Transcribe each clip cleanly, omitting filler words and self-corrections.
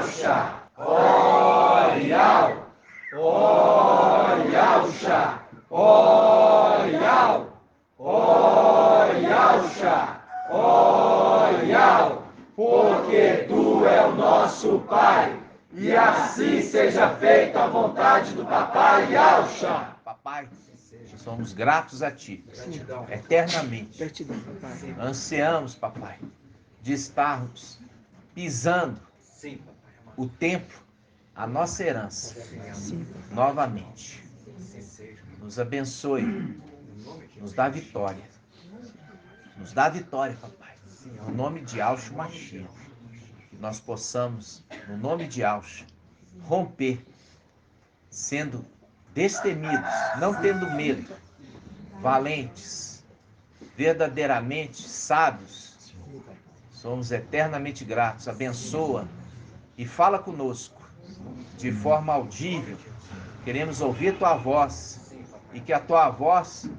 Yalcha, ó Yal, ó Yalcha, ó Yal, ó Yalcha, ó Yal, porque tu é o nosso Pai, e assim seja feita a vontade do Papai Yalcha. Papai, somos gratos a Ti, eternamente. Gratidão, papai. Ansiamos, Papai, de estarmos pisando o templo, a nossa herança, Sim, novamente. Nos abençoe, nos dá vitória. Nos dá vitória, Papai. No nome de Yahshua Mashiach. Que nós possamos, no nome de Yahshua, romper, sendo destemidos, não tendo medo, valentes, verdadeiramente sábios. Somos eternamente gratos. Abençoa e fala conosco de forma audível. Queremos ouvir tua voz e que a tua voz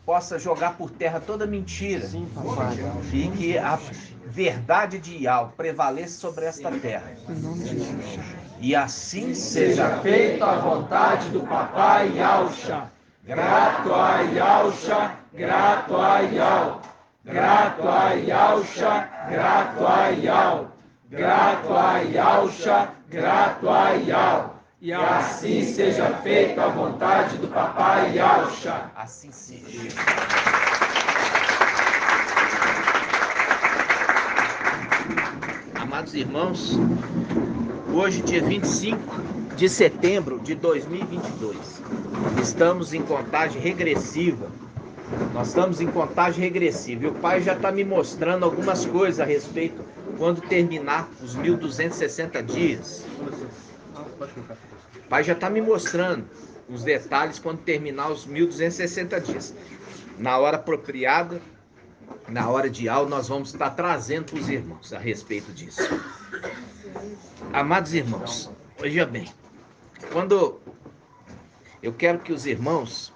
possa jogar por terra toda mentira. sim, papai. E que a verdade de Yahweh prevaleça sobre esta terra. Em nome de Jesus. E assim Seja feita a vontade do Papai Yalcha. Grato a Yalcha, grato a Yal. Grato a Yalcha, grato a Yal. Grato a Yalcha, grato a Yal. E assim seja feita a vontade do Papai Yalcha. Assim seja. Amados irmãos, hoje, dia 25 de setembro de 2022, estamos em contagem regressiva. Nós estamos em contagem regressiva e o Pai já está me mostrando algumas coisas a respeito quando terminar os 1260 dias. O Pai já está me mostrando os detalhes quando terminar os 1260 dias. Na hora apropriada, na hora de aula, nós vamos estar trazendo para os irmãos a respeito disso. Amados irmãos, veja bem, quando eu quero que os irmãos,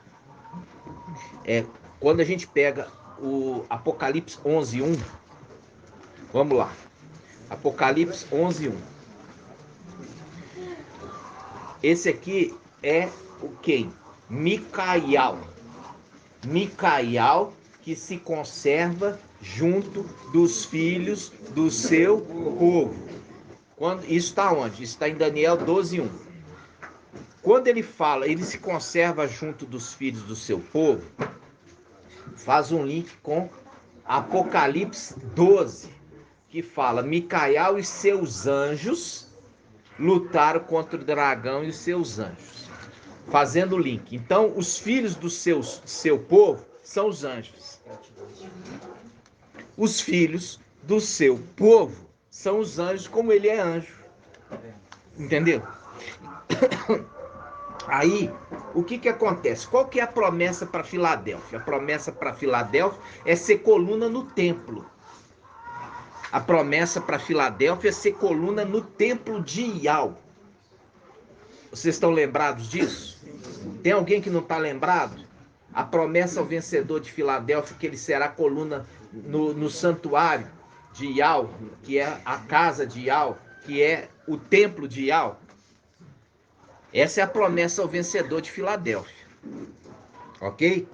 quando a gente pega o Apocalipse 11:1, vamos lá, Apocalipse 11:1. Esse aqui é o quem? Micael. Micael, que se conserva junto dos filhos do seu povo. Isso está onde? Isso está em Daniel 12:1. Quando ele fala, ele se conserva junto dos filhos do seu povo, faz um link com Apocalipse 12, que fala: Micael e seus anjos lutaram contra o dragão e os seus anjos. Fazendo o link. Então, os filhos do seu povo são os anjos. Os filhos do seu povo são os anjos, como ele é anjo. Entendeu? Aí, o que acontece? Qual que é a promessa para Filadélfia? A promessa para Filadélfia é ser coluna no templo. A promessa para Filadélfia é ser coluna no templo de Yahweh. Vocês estão lembrados disso? Tem alguém que não está lembrado? A promessa ao vencedor de Filadélfia que ele será coluna no santuário de Yahweh, que é a casa de Yahweh, que é o templo de Yahweh. Essa é a promessa ao vencedor de Filadélfia. Ok?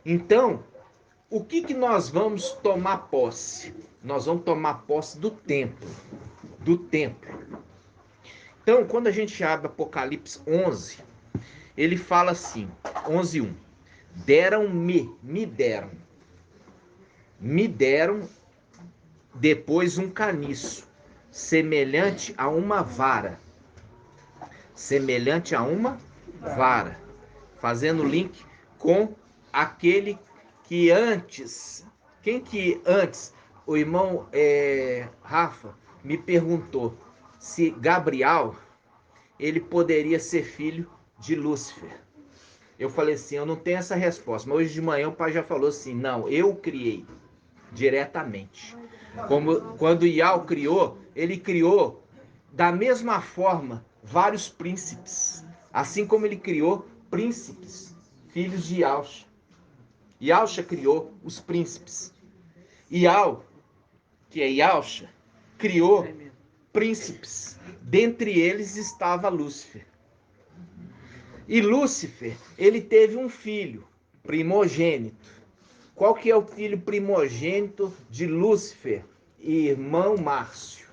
Então, o que nós vamos tomar posse? Nós vamos tomar posse do templo. Do templo. Então, quando a gente abre Apocalipse 11, ele fala assim, 11:1. Me deram depois um caniço, semelhante a uma vara. Semelhante a uma vara. Fazendo link com aquele que antes... Quem que antes? O irmão Rafa me perguntou se Gabriel, ele poderia ser filho de Lúcifer. Eu falei assim, eu não tenho essa resposta. Mas hoje de manhã o pai já falou assim, não, eu criei diretamente. Como quando Yahweh criou, ele criou da mesma forma vários príncipes. Assim como ele criou príncipes, filhos de Yahshua. Yahshua criou os príncipes. Yahweh, que é Yahshua, criou príncipes. Dentre eles estava Lúcifer. E Lúcifer, ele teve um filho primogênito. Qual que é o filho primogênito de Lúcifer? Irmão Márcio.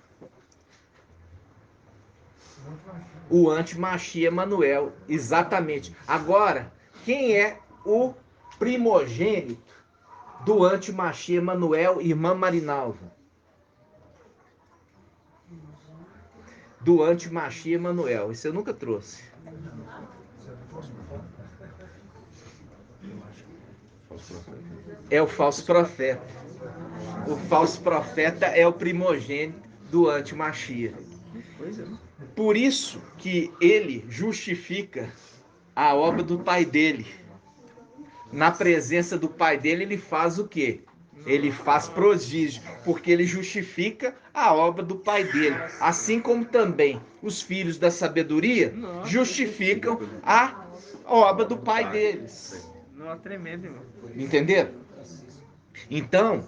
O antimachia Emanuel, exatamente. Agora, quem é o primogênito do antimachia Emanuel, irmã Marinalva? Do antimachia Emanuel. Isso eu nunca trouxe. É o falso profeta. O falso profeta é o primogênito do antimachia. Por isso que ele justifica a obra do pai dele. Na presença do pai dele, ele faz o quê? Ele faz prodígio, porque ele justifica a obra do pai dele. Assim como também os filhos da sabedoria justificam a obra do pai deles. Não, tremendo, irmão. Entenderam? Então,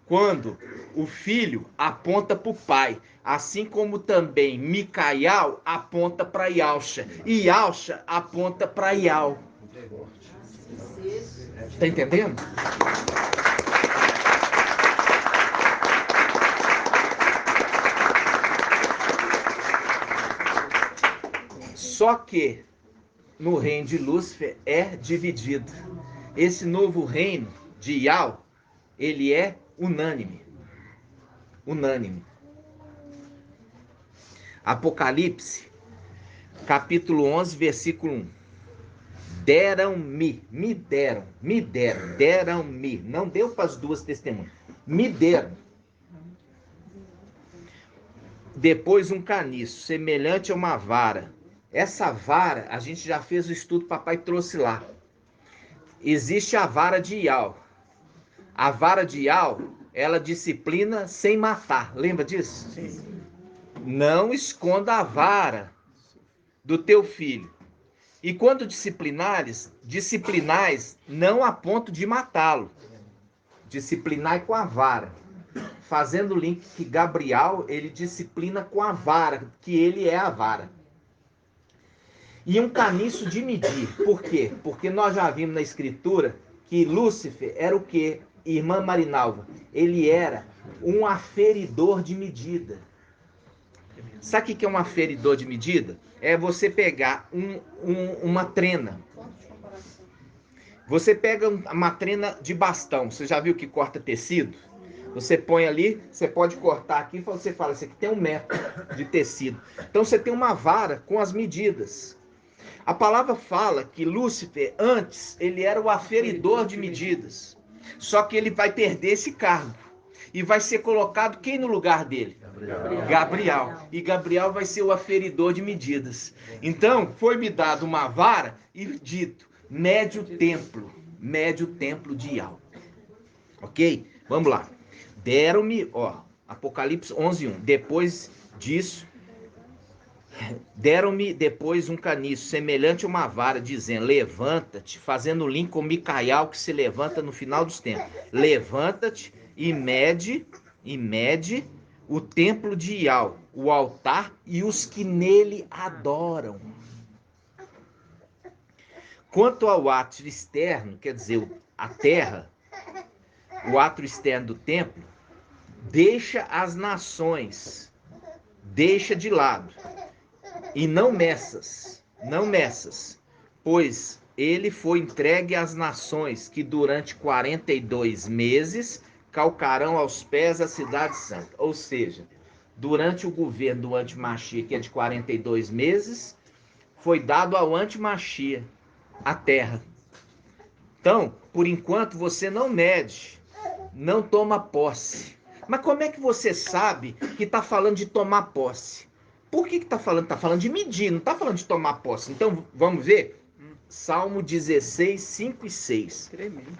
quando o filho aponta para o pai, assim como também Micael aponta para Yalcha, e Yalcha aponta para Ial. Está entendendo? Só que no reino de Lúcifer é dividido. Esse novo reino de Ial, ele é unânime. Unânime. Apocalipse, capítulo 11, versículo 1. Deram-me, deram-me. Não deu para as duas testemunhas. Me deram. Depois um caniço, semelhante a uma vara. Essa vara, a gente já fez o estudo, papai trouxe lá. Existe a vara de Ial. A vara de Ial, ela disciplina sem matar. Lembra disso? Sim. Não esconda a vara do teu filho. E quando disciplinais não a ponto de matá-lo. Disciplinai com a vara. Fazendo o link que Gabriel, ele disciplina com a vara, que ele é a vara. E um caniço de medir. Por quê? Porque nós já vimos na escritura que Lúcifer era o quê? Irmã Marinalva. Ele era um aferidor de medida. Sabe o que é um aferidor de medida? É você pegar uma trena. Você pega uma trena de bastão. Você já viu que corta tecido? Você põe ali, você pode cortar aqui, você fala, isso aqui tem 1 metro de tecido. Então você tem uma vara com as medidas. A palavra fala que Lúcifer, antes, ele era o aferidor de medidas. Só que ele vai perder esse cargo. E vai ser colocado quem no lugar dele? Gabriel. E Gabriel vai ser o aferidor de medidas. Então, foi-me dado uma vara e dito, médio templo de Ial. Ok? Vamos lá. Deram-me, Apocalipse 11:1. Depois disso, deram-me depois um caniço, semelhante a uma vara, dizendo, levanta-te, fazendo link com Micael, que se levanta no final dos tempos. Levanta-te e mede o templo de Ial, o altar e os que nele adoram. Quanto ao ato externo, quer dizer, a terra, o ato externo do templo, deixa as nações, deixa de lado, e não meças, pois ele foi entregue às nações que durante 42 meses calcarão aos pés a cidade santa. Ou seja, durante o governo do antimachia, que é de 42 meses, foi dado ao antimachia a terra. Então, por enquanto, você não mede, não toma posse. Mas como é que você sabe que está falando de tomar posse? Por que está falando? Está falando de medir, não está falando de tomar posse. Então, vamos ver? Salmo 16, 5 e 6. Tremendo.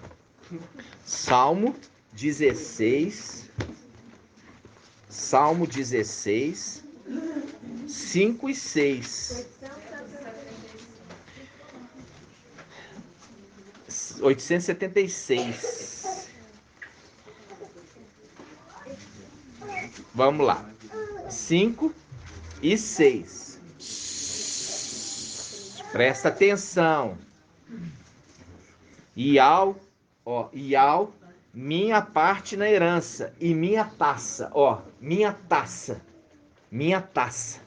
Salmo 16, 5 e 6. 876. Vamos lá. 5 e 6. Presta atenção. Ial, minha parte na herança e minha taça, minha taça.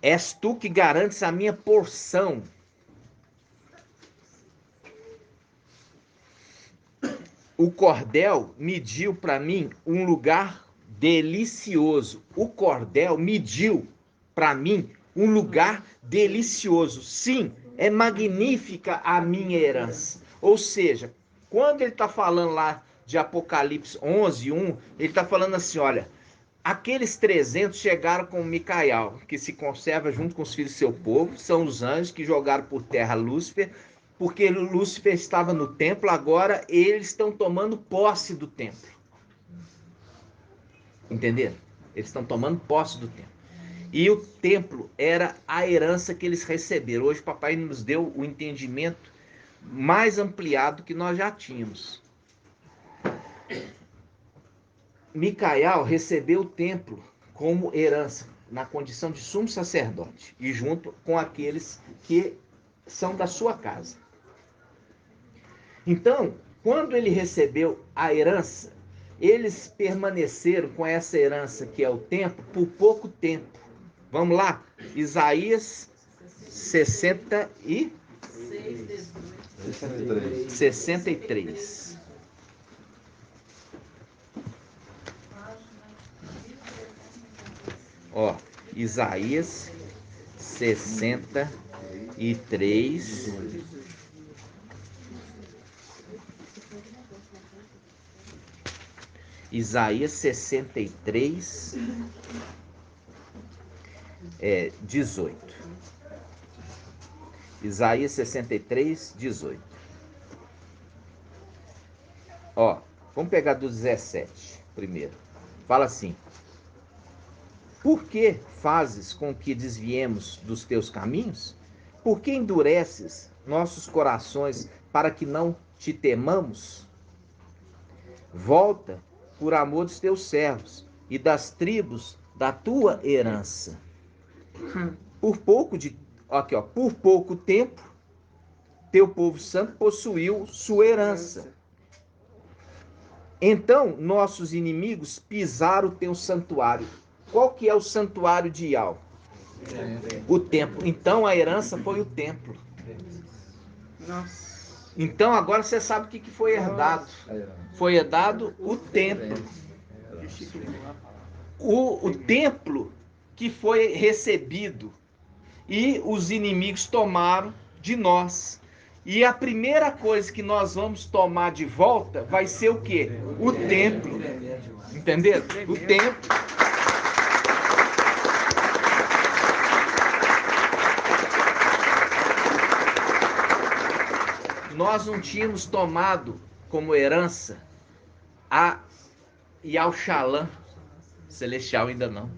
És tu que garantes a minha porção. O cordel mediu para mim um lugar delicioso. O cordel mediu para mim um lugar delicioso. Sim, é magnífica a minha herança. Ou seja, quando ele está falando lá de Apocalipse 11, 1, ele está falando assim, olha, aqueles 300 chegaram com Micael, que se conserva junto com os filhos do seu povo, são os anjos que jogaram por terra Lúcifer, porque Lúcifer estava no templo, agora eles estão tomando posse do templo. Entenderam? Eles estão tomando posse do templo. E o templo era a herança que eles receberam. Hoje o papai nos deu o entendimento mais ampliado que nós já tínhamos. Micael recebeu o templo como herança, na condição de sumo sacerdote, e junto com aqueles que são da sua casa. Então, quando ele recebeu a herança, eles permaneceram com essa herança que é o templo por pouco tempo. Vamos lá? Isaías 63. Isaías 63. Isaías 63, 18. Isaías 63, 18. Vamos pegar do 17 primeiro. Fala assim: por que fazes com que desviemos dos teus caminhos? Por que endureces nossos corações para que não te temamos? Volta por amor dos teus servos e das tribos da tua herança. Por pouco tempo, teu povo santo possuiu sua herança. Então, nossos inimigos pisaram o teu santuário. Qual que é o santuário de Ial? O templo. Então, a herança foi o templo. Nossa. Então, agora você sabe o que foi herdado. Foi herdado o templo. O templo que foi recebido e os inimigos tomaram de nós. E a primeira coisa que nós vamos tomar de volta vai ser o quê? O templo. Entenderam? O templo. Nós não tínhamos tomado como herança a Yalxalã celestial, ainda não.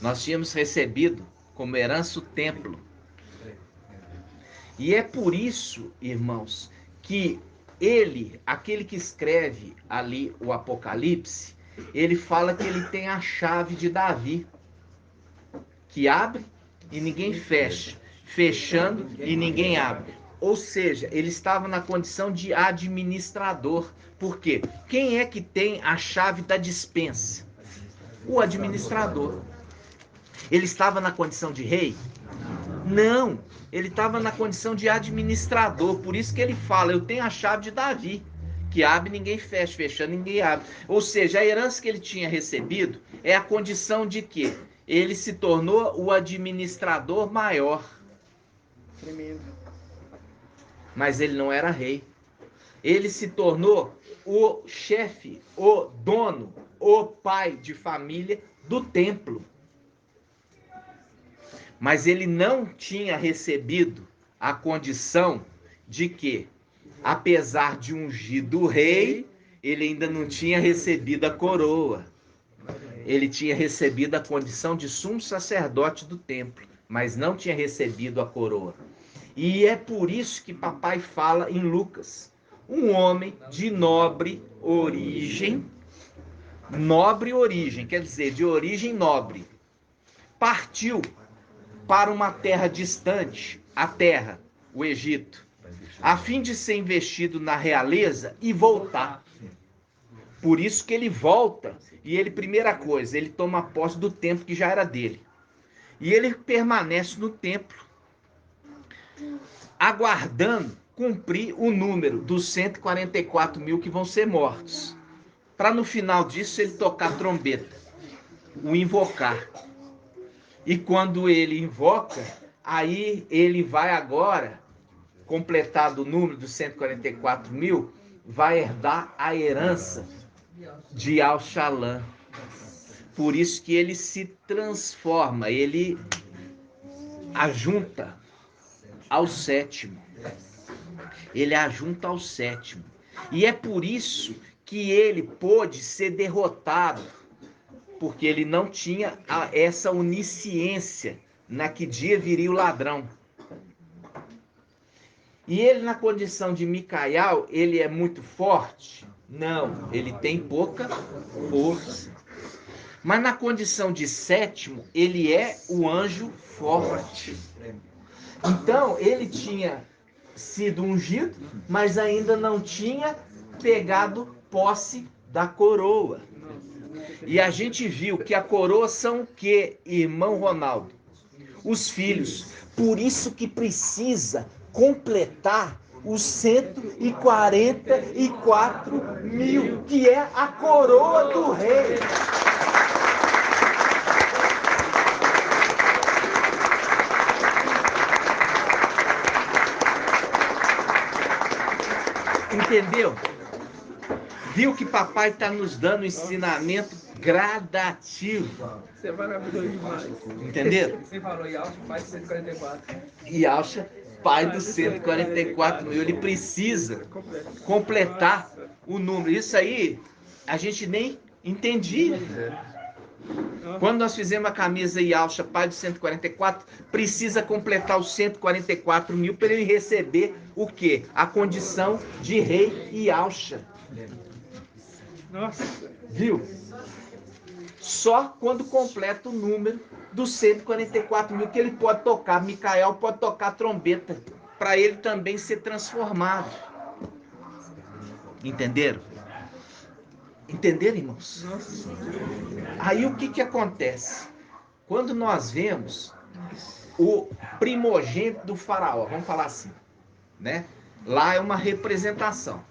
Nós tínhamos recebido como herança o templo. E é por isso, irmãos, que ele, aquele que escreve ali o Apocalipse, ele fala que ele tem a chave de Davi, que abre e ninguém fecha, fechando e ninguém abre. Ou seja, ele estava na condição de administrador. Por quê? Quem é que tem a chave da despensa? O administrador. Ele estava na condição de rei? Não, ele estava na condição de administrador. Por isso que ele fala, eu tenho a chave de Davi, que abre ninguém fecha, fechando ninguém abre. Ou seja, a herança que ele tinha recebido é a condição de que ele se tornou o administrador maior. Tremendo. Mas ele não era rei. Ele se tornou o chefe, o dono, o pai de família do templo. Mas ele não tinha recebido a condição de que, apesar de ungido rei, ele ainda não tinha recebido a coroa. Ele tinha recebido a condição de sumo sacerdote do templo, mas não tinha recebido a coroa. E é por isso que papai fala em Lucas, um homem de nobre origem, quer dizer, de origem nobre, partiu para uma terra distante, a terra, o Egito, a fim de ser investido na realeza e voltar. Por isso que ele volta e ele, primeira coisa, ele toma posse do templo que já era dele. E ele permanece no templo, aguardando cumprir o número dos 144 mil que vão ser mortos. Para no final disso ele tocar a trombeta, o invocar. E quando ele invoca, aí ele vai agora, completado o número dos 144 mil, vai herdar a herança de Al-Shalã. Por isso que ele se transforma, ele ajunta ao sétimo. Ele ajunta ao sétimo. E é por isso que ele pôde ser derrotado, porque ele não tinha essa onisciência na que dia viria o ladrão. E ele, na condição de Micael, ele é muito forte? Não, ele tem pouca força. Mas na condição de sétimo, ele é o anjo forte. Então, ele tinha sido ungido, mas ainda não tinha pegado posse da coroa. E a gente viu que a coroa são o quê, irmão Ronaldo? Os filhos. Por isso que precisa completar os 144 mil, que é a coroa do rei. Entendeu? Viu que papai está nos dando um ensinamento gradativo. Você é maravilhoso demais. Entenderam? Você falou Yalcha, pai de 144. Yalcha, pai dos 144 mil. Ele precisa completar o número. Isso aí a gente nem entendia. Quando nós fizemos a camisa Yalcha, pai dos 144, precisa completar os 144 mil para ele receber o quê? A condição de rei Yalcha. Nossa. Viu? Só quando completa o número dos 144 mil que ele pode tocar. Micael pode tocar trombeta para ele também ser transformado. Entenderam? Entenderam, irmãos? Nossa. Aí o que acontece? Quando nós vemos o primogênito do faraó, vamos falar assim, né? Lá é uma representação.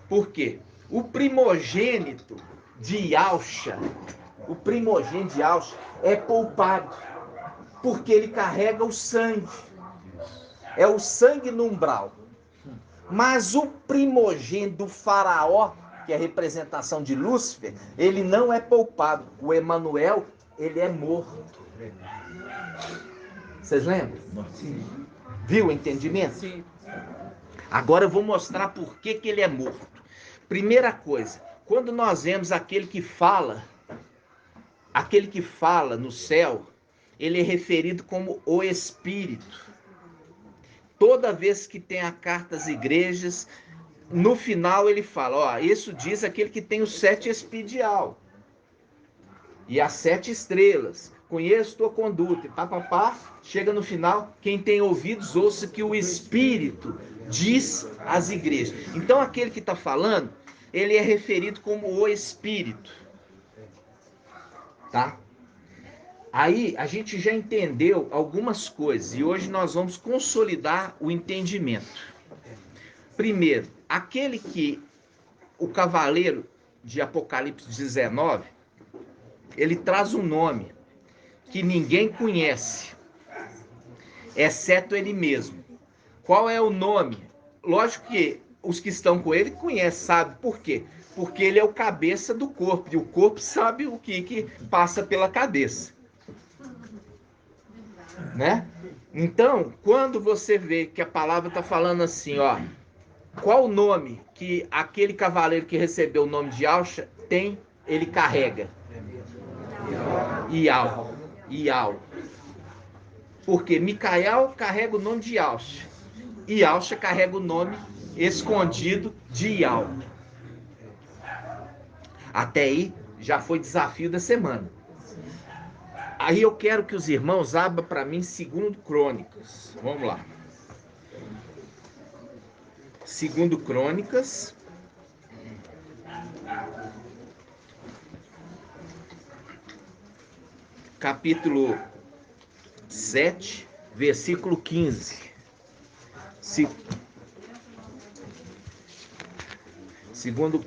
Por quê? O primogênito de Yalcha, é poupado, porque ele carrega o sangue. É o sangue no umbral. Mas o primogênito do faraó, que é a representação de Lúcifer, ele não é poupado. O Emanuel, ele é morto. Vocês lembram? Sim. Viu o entendimento? Sim. Agora eu vou mostrar por que ele é morto. Primeira coisa, quando nós vemos aquele que fala no céu, ele é referido como o Espírito. Toda vez que tem a carta às igrejas, no final ele fala, ó, isso diz aquele que tem o 7 espedial e as 7 estrelas. Conheço tua conduta, chega no final, quem tem ouvidos, ouça que o Espírito diz às igrejas. Então aquele que está falando, ele é referido como o Espírito. Tá? Aí a gente já entendeu algumas coisas e hoje nós vamos consolidar o entendimento. Primeiro, o cavaleiro de Apocalipse 19, ele traz um nome que ninguém conhece, exceto ele mesmo. Qual é o nome? Lógico que os que estão com ele conhecem, sabem por quê? Porque ele é o cabeça do corpo, e o corpo sabe o que passa pela cabeça. Né? Então, quando você vê que a palavra está falando assim, ó, qual o nome que aquele cavaleiro que recebeu o nome de Yalcha tem, ele carrega? Ial. Porque Micael carrega o nome de Yalcha. E Yalcha carrega o nome escondido de Ial. Até aí já foi desafio da semana. Aí eu quero que os irmãos abram para mim 2 Crônicas. Vamos lá. 2 Crônicas. Capítulo 7, versículo 15. 2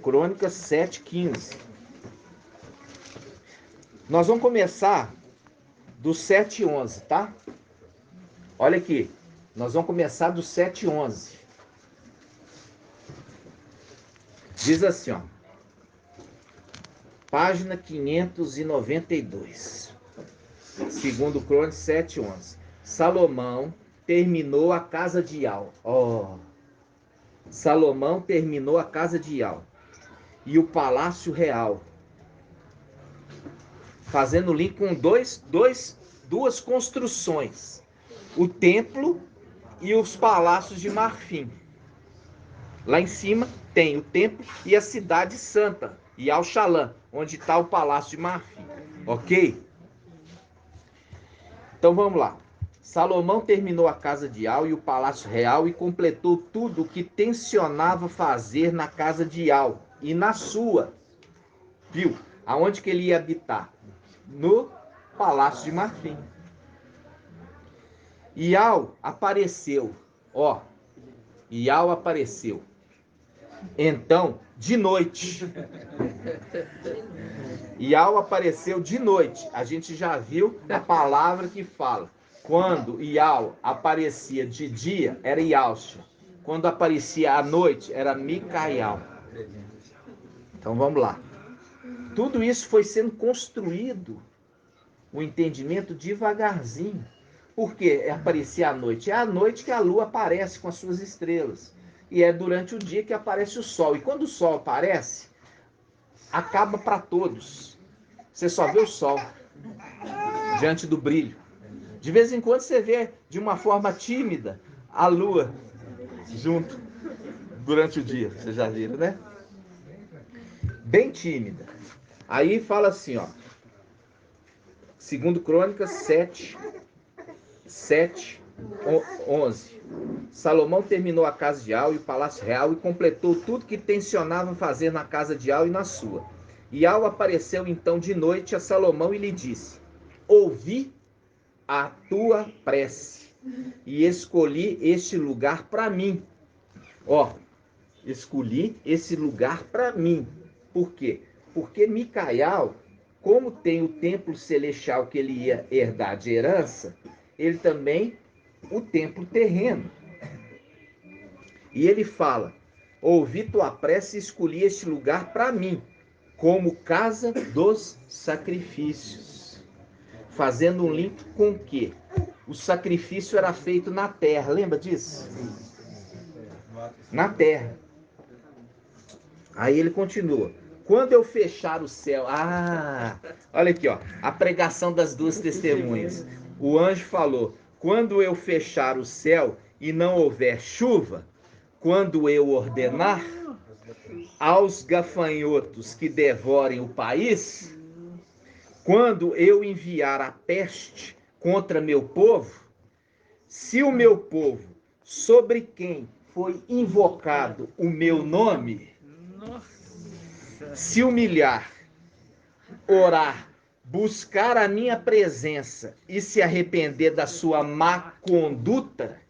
Crônicas 7, 15. Nós vamos começar do 7 e 11, tá? Olha aqui. Nós vamos começar do 7 e 11. Diz assim, ó. Página 592. 2 Crônicas 7 e 11. Salomão terminou a casa de Ial. Salomão terminou a casa de Ial e o palácio real, fazendo link com duas construções, o templo e os palácios de marfim. Lá em cima tem o templo e a cidade santa, Ial Shalã, onde está o palácio de marfim, ok? Então vamos lá. Salomão terminou a casa de Ial e o palácio real e completou tudo o que tencionava fazer na casa de Ial e na sua. Viu? Aonde que ele ia habitar? No palácio de marfim. Ial apareceu. Ial apareceu. Então, de noite. Ial apareceu de noite. A gente já viu a palavra que fala. Quando Ial aparecia de dia, era Ialcha. Quando aparecia à noite, era Micaial. Então vamos lá. Tudo isso foi sendo construído, o entendimento devagarzinho. Por que aparecia à noite? É à noite que a lua aparece com as suas estrelas. E é durante o dia que aparece o sol. E quando o sol aparece, acaba para todos. Você só vê o sol diante do brilho. De vez em quando você vê de uma forma tímida a lua junto durante o dia. Vocês já viram, né? Bem tímida. Aí fala assim, ó. 2 Crônicas 7, 11. Salomão terminou a casa de Ial e o palácio real e completou tudo que tencionava fazer na casa de Ial e na sua. Ial apareceu então de noite a Salomão e lhe disse: ouvi a tua prece e escolhi este lugar para mim. Escolhi esse lugar para mim. Por quê? Porque Micaial, como tem o templo celestial que ele ia herdar de herança, ele também o templo terreno. E ele fala: ouvi tua prece e escolhi este lugar para mim, como casa dos sacrifícios. Fazendo um link com o quê? O sacrifício era feito na terra, lembra disso? Na terra. Aí ele continua: quando eu fechar o céu... olha aqui, ó, a pregação das duas testemunhas. O anjo falou: quando eu fechar o céu e não houver chuva, quando eu ordenar aos gafanhotos que devorem o país, quando eu enviar a peste contra meu povo, se o meu povo, sobre quem foi invocado o meu nome, se humilhar, orar, buscar a minha presença e se arrepender da sua má conduta,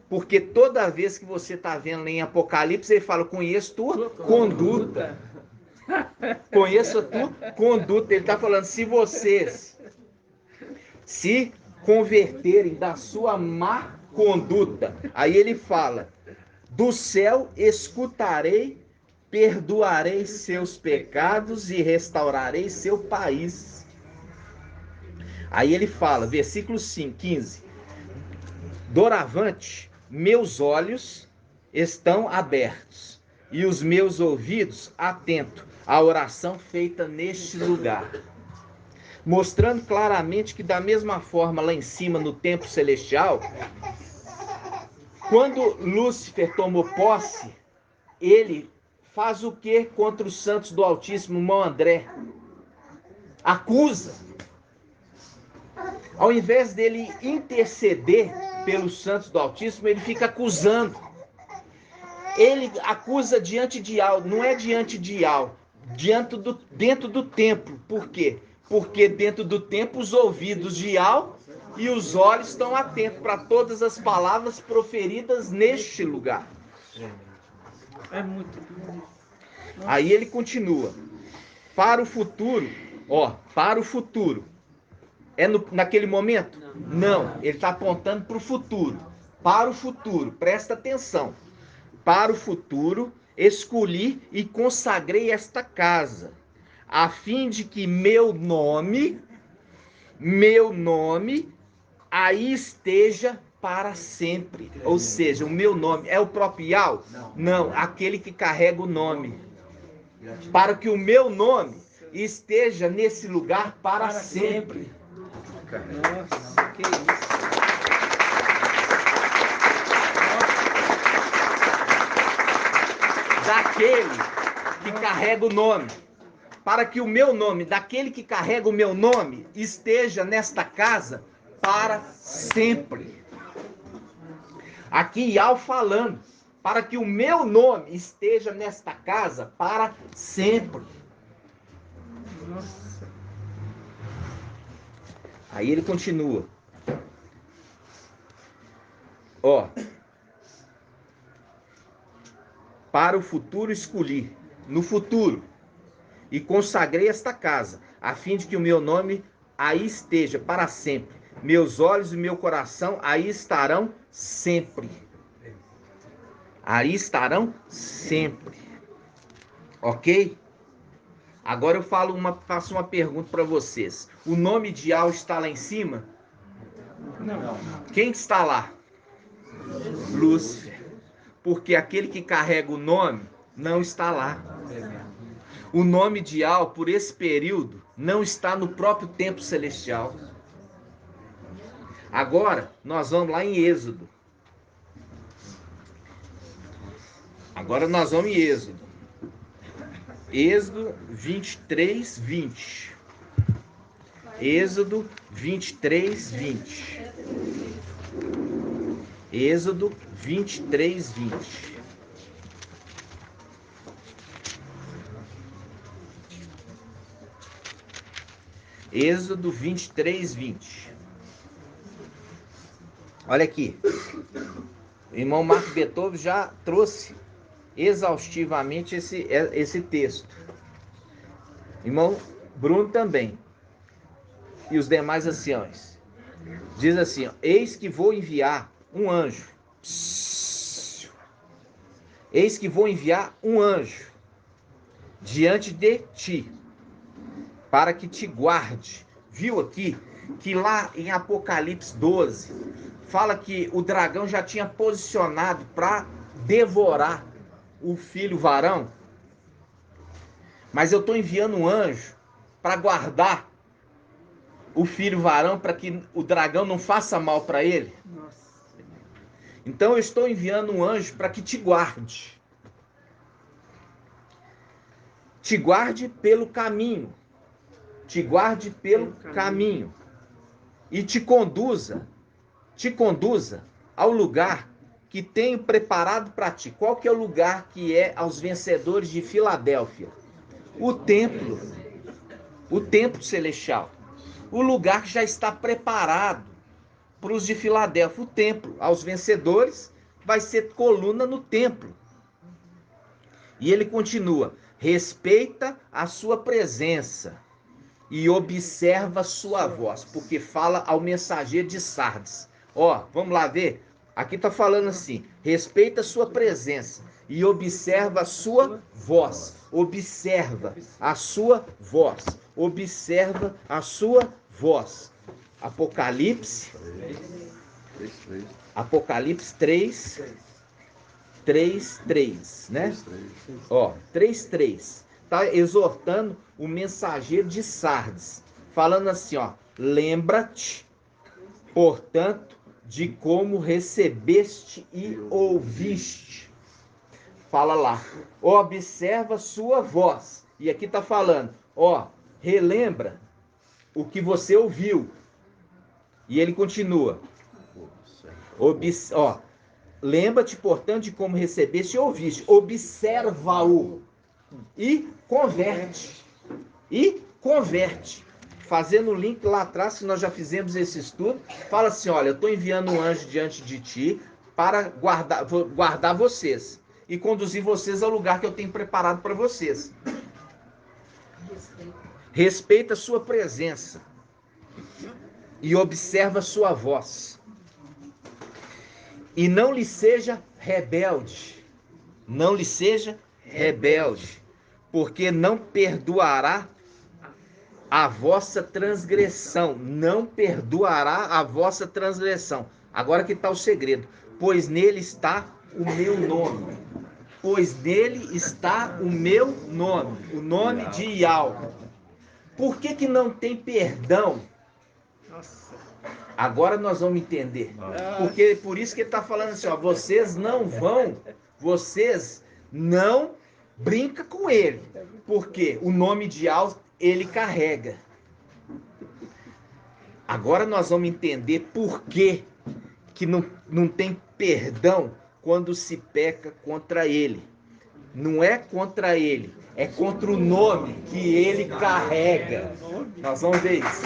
porque toda vez que você está vendo em Apocalipse, ele fala: conheço tua conduta. Conheço a tua conduta. Ele está falando: se vocês se converterem da sua má conduta, aí ele fala: do céu escutarei, perdoarei seus pecados e restaurarei seu país. Aí ele fala, versículo 15: doravante, meus olhos estão abertos e os meus ouvidos atentos à oração feita neste lugar. Mostrando claramente que, da mesma forma, lá em cima, no templo celestial, quando Lúcifer tomou posse ele faz o que contra os santos do Altíssimo, irmão André? Acusa. Ao invés dele interceder pelos santos do Altíssimo, ele fica acusando. Ele acusa diante de algo, não é diante de algo, dentro do templo. Por quê? Porque dentro do templo os ouvidos de Al e os olhos estão atentos para todas as palavras proferidas neste lugar. É muito. Aí ele continua. Para o futuro, para o futuro. É naquele momento? Não, ele está apontando para o futuro. Para o futuro, presta atenção. Para o futuro, escolhi e consagrei esta casa, a fim de que meu nome aí esteja para sempre. Ou seja, o meu nome é o próprio Yahweh? Não, aquele que carrega o nome. Para que o meu nome esteja nesse lugar para sempre. Nossa, que isso. Daquele que carrega o nome. Para que o meu nome, daquele que carrega o meu nome, esteja nesta casa para sempre. Aqui Yahweh falando, para que o meu nome esteja nesta casa para sempre. Nossa. Aí ele continua. Para o futuro escolhi, no futuro, e consagrei esta casa, a fim de que o meu nome aí esteja para sempre. Meus olhos e meu coração aí estarão sempre. Aí estarão sempre. Ok? Agora eu faço uma pergunta para vocês. O nome de Yahweh está lá em cima? Não. Quem está lá? Lúcifer. Porque aquele que carrega o nome não está lá. O nome de Yahweh, por esse período, não está no próprio templo celestial. Agora, nós vamos lá em Êxodo. Êxodo 23, 20. Êxodo 23, 20. Êxodo 23, 20. Êxodo 23, 20. Olha aqui. O irmão Marco Beethoven já trouxe exaustivamente esse texto. Irmão Bruno também. E os demais anciãos. Diz assim, ó, eis que vou enviar um anjo. Eis que vou enviar um anjo diante de ti, para que te guarde. Viu aqui que lá em Apocalipse 12, fala que o dragão já tinha posicionado para devorar o filho varão. Mas eu estou enviando um anjo para guardar o filho varão, para que o dragão não faça mal para ele. Nossa. Então eu estou enviando um anjo para que te guarde. Te guarde pelo caminho. Te guarde pelo caminho. E te conduza ao lugar que tenho preparado para ti. Qual que é o lugar que é aos vencedores de Filadélfia? O templo celestial. O lugar que já está preparado para os de Filadélfia. O templo, aos vencedores, vai ser coluna no templo. E ele continua, respeita a sua presença e observa sua voz, porque fala ao mensageiro de Sardes. Vamos lá ver? Aqui está falando assim, respeita a sua presença e observa a sua voz. Observa a sua voz. Observa a sua voz. Apocalipse 3:3, né? 3:3. Tá exortando o mensageiro de Sardes, falando assim, lembra-te, portanto, de como recebeste e ouviste. fala lá, observa sua voz. E aqui está falando, relembra o que você ouviu. E ele continua, lembra-te, portanto, de como recebeste e ouviste, observa-o e converte. E converte. Fazendo o link lá atrás, que nós já fizemos esse estudo, fala assim, olha, eu estou enviando um anjo diante de ti para guardar vocês e conduzir vocês ao lugar que eu tenho preparado para vocês. Respeita a sua presença e observa a sua voz. E não lhe seja rebelde. Não lhe seja rebelde, porque não perdoará a vossa transgressão. Não perdoará a vossa transgressão. Agora que está o segredo. Pois nele está o meu nome. Pois nele está o meu nome. O nome de Iau. Por que não tem perdão? Agora nós vamos entender. Porque por isso que ele está falando assim, vocês não brincam com ele. Porque o nome de Iau ele carrega. Agora nós vamos entender por que não tem perdão quando se peca contra ele. Não é contra ele, é contra o nome que ele carrega. Nós vamos ver isso.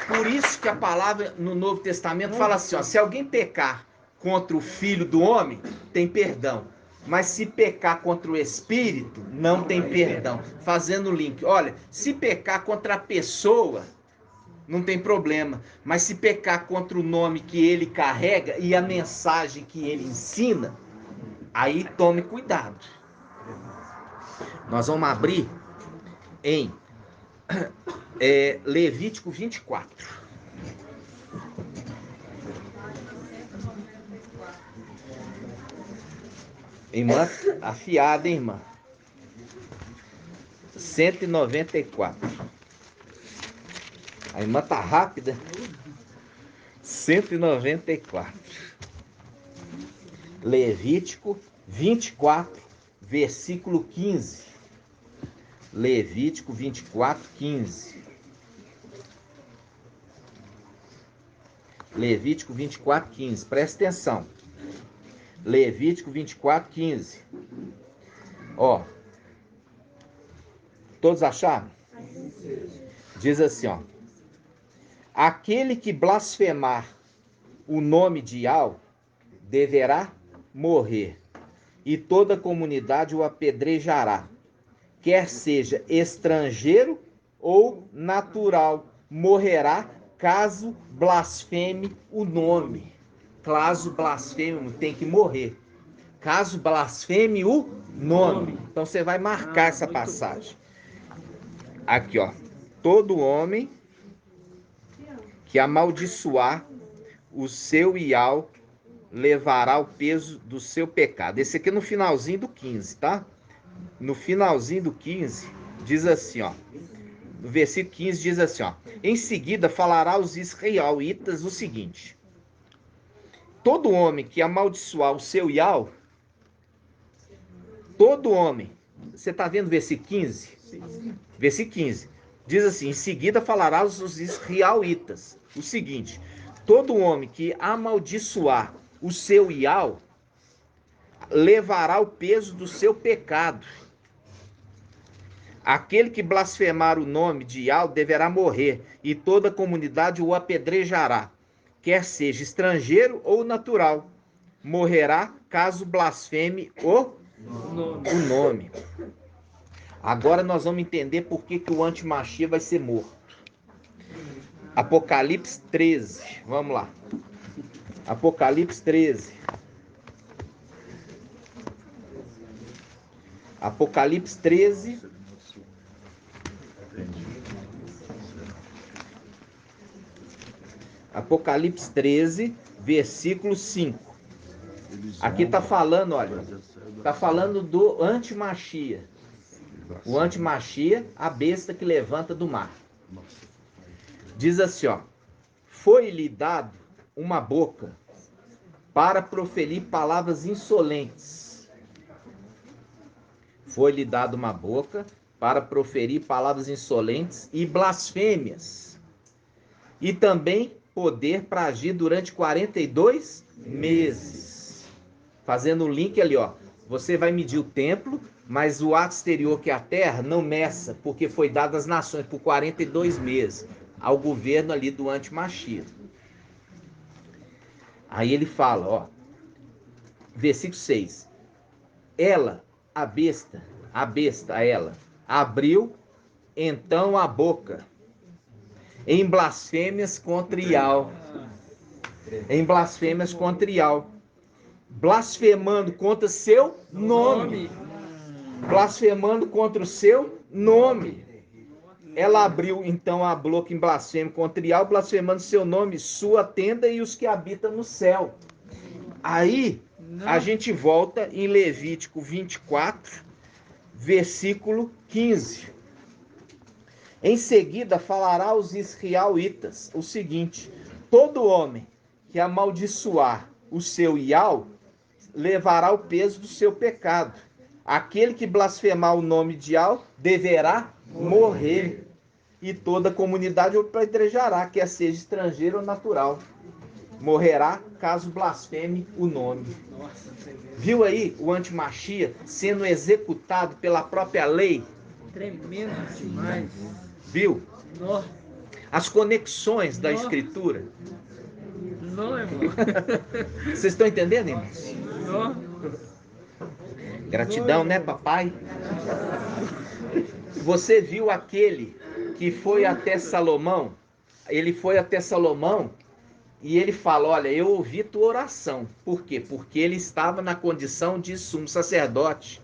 Por isso que a palavra no Novo Testamento fala assim, se alguém pecar contra o Filho do Homem, tem perdão. Mas se pecar contra o Espírito, não tem perdão. Fazendo o link. Olha, se pecar contra a pessoa, não tem problema. Mas se pecar contra o nome que ele carrega e a mensagem que ele ensina, aí tome cuidado. Nós vamos abrir em Levítico 24. Irmã afiada, hein, irmã? 194. A irmã tá rápida. 194. Levítico 24, versículo 15. Levítico 24, 15. Levítico 24, 15. Presta atenção. Levítico 24, 15. Todos acharam? Diz assim, aquele que blasfemar o nome de Iau deverá morrer, e toda a comunidade o apedrejará, quer seja estrangeiro ou natural, morrerá caso blasfeme o nome. Caso blasfeme, tem que morrer. Caso blasfeme o nome. Então você vai marcar essa passagem. Aqui, todo homem que amaldiçoar o seu Iau levará o peso do seu pecado. Esse aqui é no finalzinho do 15, tá? No finalzinho do 15, diz assim, no versículo 15 diz assim, em seguida falará aos israelitas o seguinte: todo homem que amaldiçoar o seu Iau, todo homem, você está vendo o versículo 15? Sim. Versículo 15, diz assim, em seguida falará aos israelitas o seguinte: todo homem que amaldiçoar o seu Iau, levará o peso do seu pecado. Aquele que blasfemar o nome de Iau deverá morrer, e toda a comunidade o apedrejará, quer seja estrangeiro ou natural, morrerá caso blasfeme o nome. Agora nós vamos entender por que o antimachia vai ser morto. Apocalipse 13, vamos lá. Apocalipse 13. Apocalipse 13. Apocalipse 13, versículo 5. Aqui está falando, olha, está falando do antimachia. O antimachia, a besta que levanta do mar. Diz assim, ó: foi-lhe dado uma boca para proferir palavras insolentes. Foi-lhe dado uma boca para proferir palavras insolentes e blasfêmias. E também poder para agir durante 42 meses. Fazendo um link ali, ó. Você vai medir o templo, mas o ato exterior, que é a terra, não meça, porque foi dado às nações por 42 meses, ao governo ali do anti-Mashiach. Aí ele fala, ó, versículo 6. Ela, a besta, ela, abriu então a boca em blasfêmias contra Ial. Em blasfêmias contra Ial. Blasfemando contra seu nome. Blasfemando contra o seu nome. Ela abriu então a boca em blasfêmia contra Ial, blasfemando seu nome, sua tenda e os que habitam no céu. Aí a gente volta em Levítico 24, versículo 15. Em seguida falará aos israelitas o seguinte: todo homem que amaldiçoar o seu Ial levará o peso do seu pecado. Aquele que blasfemar o nome de Ial deverá morrer. E toda a comunidade o apedrejará, quer seja estrangeiro ou natural. Morrerá caso blasfeme o nome. Viu aí o anti-Mashiach sendo executado pela própria lei? Tremendo demais. Viu? Nó, As conexões da escritura. nó, irmão. Vocês estão entendendo, irmãos? Nó. Gratidão, né, papai? Você viu aquele que foi até Salomão? Ele foi até Salomão e ele fala: olha, eu ouvi tua oração. Por quê? Porque ele estava na condição de sumo sacerdote.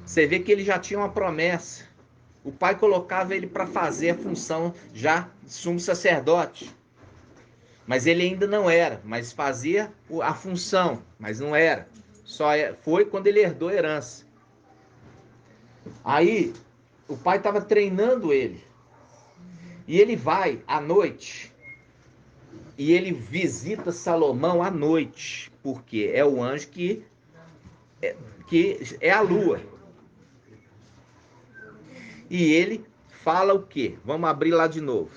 Você vê que ele já tinha uma promessa. O pai colocava ele para fazer a função já de sumo sacerdote. Mas ele ainda não era, mas fazia a função, mas não era. Só foi quando ele herdou a herança. Aí o pai estava treinando ele. E ele vai à noite. E ele visita Salomão à noite. Porque é o anjo que é a lua. E ele fala o quê? Vamos abrir lá de novo.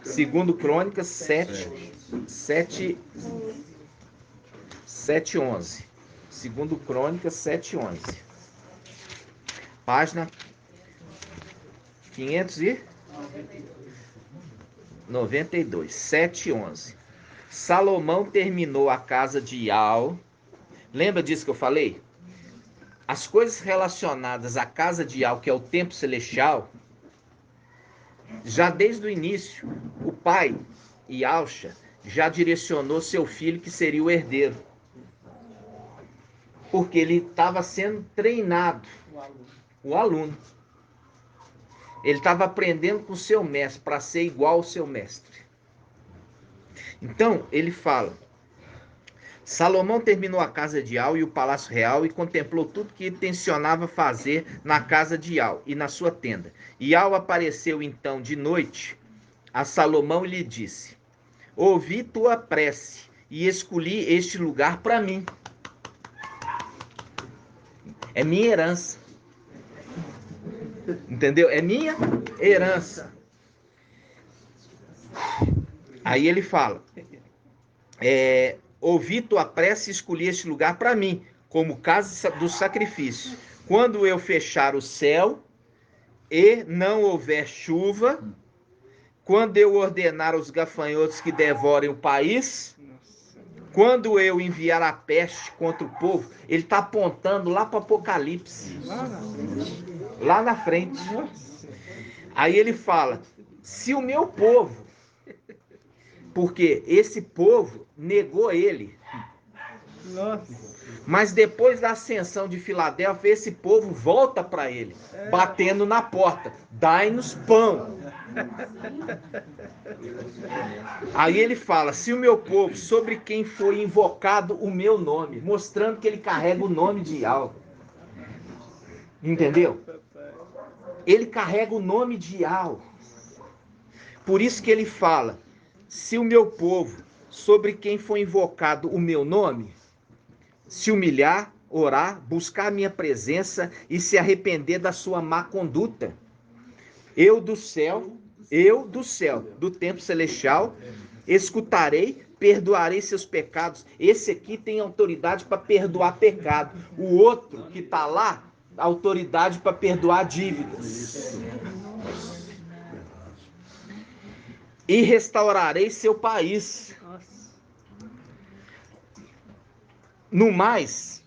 Segundo Crônicas 7:11. Segundo Crônicas 7:11. Página 592. 7:11. Salomão terminou a casa de Ial. Lembra disso que eu falei? As coisas relacionadas à casa de Ial, que é o templo celestial, já desde o início, o pai, Ialcha, já direcionou seu filho que seria o herdeiro. Porque ele estava sendo treinado, o aluno. Ele estava aprendendo com o seu mestre, para ser igual ao seu mestre. Então, ele fala: Salomão terminou a casa de Ial e o palácio real e contemplou tudo que intencionava fazer na casa de Ial e na sua tenda. Ial apareceu então de noite a Salomão e lhe disse: ouvi tua prece e escolhi este lugar para mim. É minha herança. Entendeu? É minha herança. Aí ele fala: ouvi tua prece e escolhi este lugar para mim, como casa do sacrifício. Quando eu fechar o céu e não houver chuva, quando eu ordenar os gafanhotos que devorem o país, quando eu enviar a peste contra o povo, ele está apontando lá para o Apocalipse. Lá na frente. Aí ele fala: se o meu povo, porque esse povo negou ele, mas depois da ascensão de Filadélfia, esse povo volta para ele, batendo na porta: dai-nos pão. Aí ele fala: se o meu povo, sobre quem foi invocado o meu nome, mostrando que ele carrega o nome de Ial. Entendeu? Ele carrega o nome de Yahweh. Por isso que ele fala: se o meu povo, sobre quem foi invocado o meu nome, se humilhar, orar, buscar a minha presença e se arrepender da sua má conduta, eu do céu, do templo celestial, escutarei, perdoarei seus pecados. Esse aqui tem autoridade para perdoar pecado. O outro que está lá, autoridade para perdoar dívidas. E restaurarei seu país. No mais,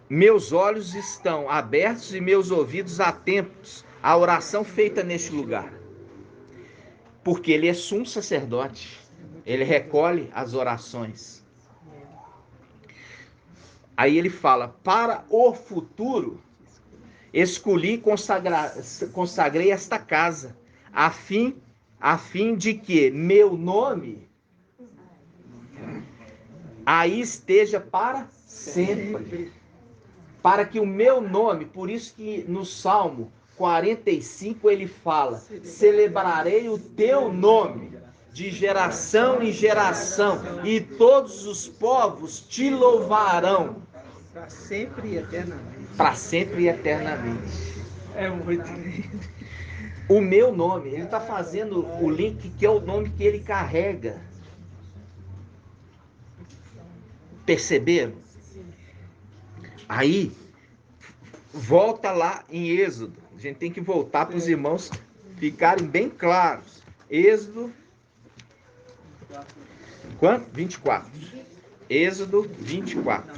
meus olhos estão abertos e meus ouvidos atentos à oração feita neste lugar. Porque ele é sumo sacerdote. Ele recolhe as orações. Aí ele fala: para o futuro, escolhi e consagrei esta casa, a fim de que meu nome aí esteja para sempre. Para que o meu nome, por isso que no Salmo 45 ele fala: celebrarei o teu nome de geração em geração, e todos os povos te louvarão. Para sempre e eternamente. Para sempre e eternamente. É muito lindo. O meu nome, ele está fazendo o link que é o nome que ele carrega. Perceberam? Aí, volta lá em Êxodo. A gente tem que voltar para os irmãos ficarem bem claros. Êxodo. Quanto? 24. Êxodo 24.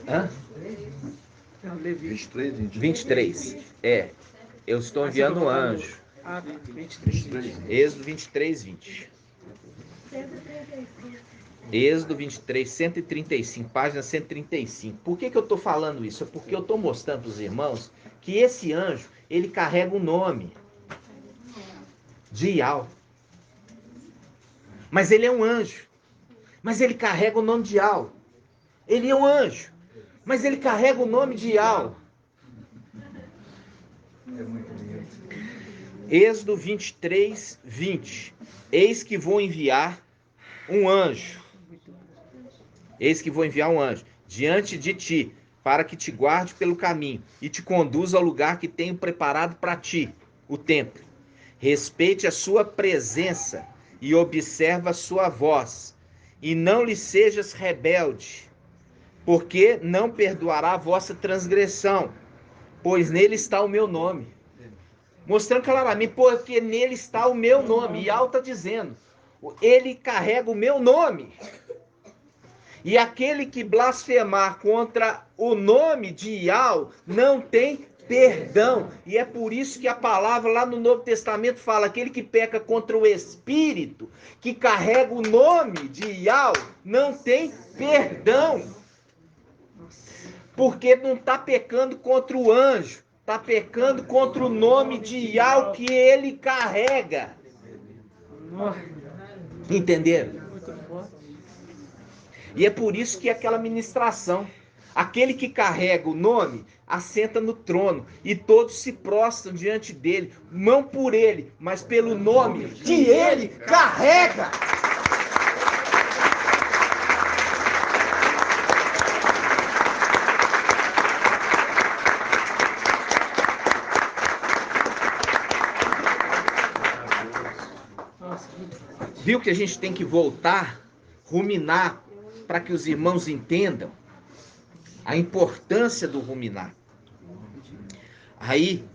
Hã? 23. Eu estou enviando um anjo. 23. Êxodo 23, 20. Êxodo 23, 135, página 135. Por que eu estou falando isso? É porque eu estou mostrando para os irmãos que esse anjo, ele carrega o nome de Yahweh. Mas ele é um anjo. Mas ele carrega o nome de Yahweh. Ele é um anjo. Mas ele carrega o nome de Yahweh. Êxodo 23, 20. Eis que vou enviar um anjo. Eis que vou enviar um anjo diante de ti, para que te guarde pelo caminho e te conduza ao lugar que tenho preparado para ti, o templo. Respeite a sua presença e observa a sua voz, e não lhe sejas rebelde, porque não perdoará a vossa transgressão, pois nele está o meu nome. Mostrando claramente, porque nele está o meu nome. E Yahweh está dizendo, ele carrega o meu nome. E aquele que blasfemar contra o nome de Yahweh não tem perdão. E é por isso que a palavra lá no Novo Testamento fala: aquele que peca contra o Espírito, que carrega o nome de Yahweh, não tem perdão. Porque não está pecando contra o anjo, está pecando contra o nome de Yahweh que ele carrega. Entenderam? E é por isso que aquela ministração, aquele que carrega o nome, assenta no trono, e todos se prostram diante dele, não por ele, mas pelo nome que ele carrega. Viu que a gente tem que voltar, ruminar, para que os irmãos entendam a importância do ruminar. Aí,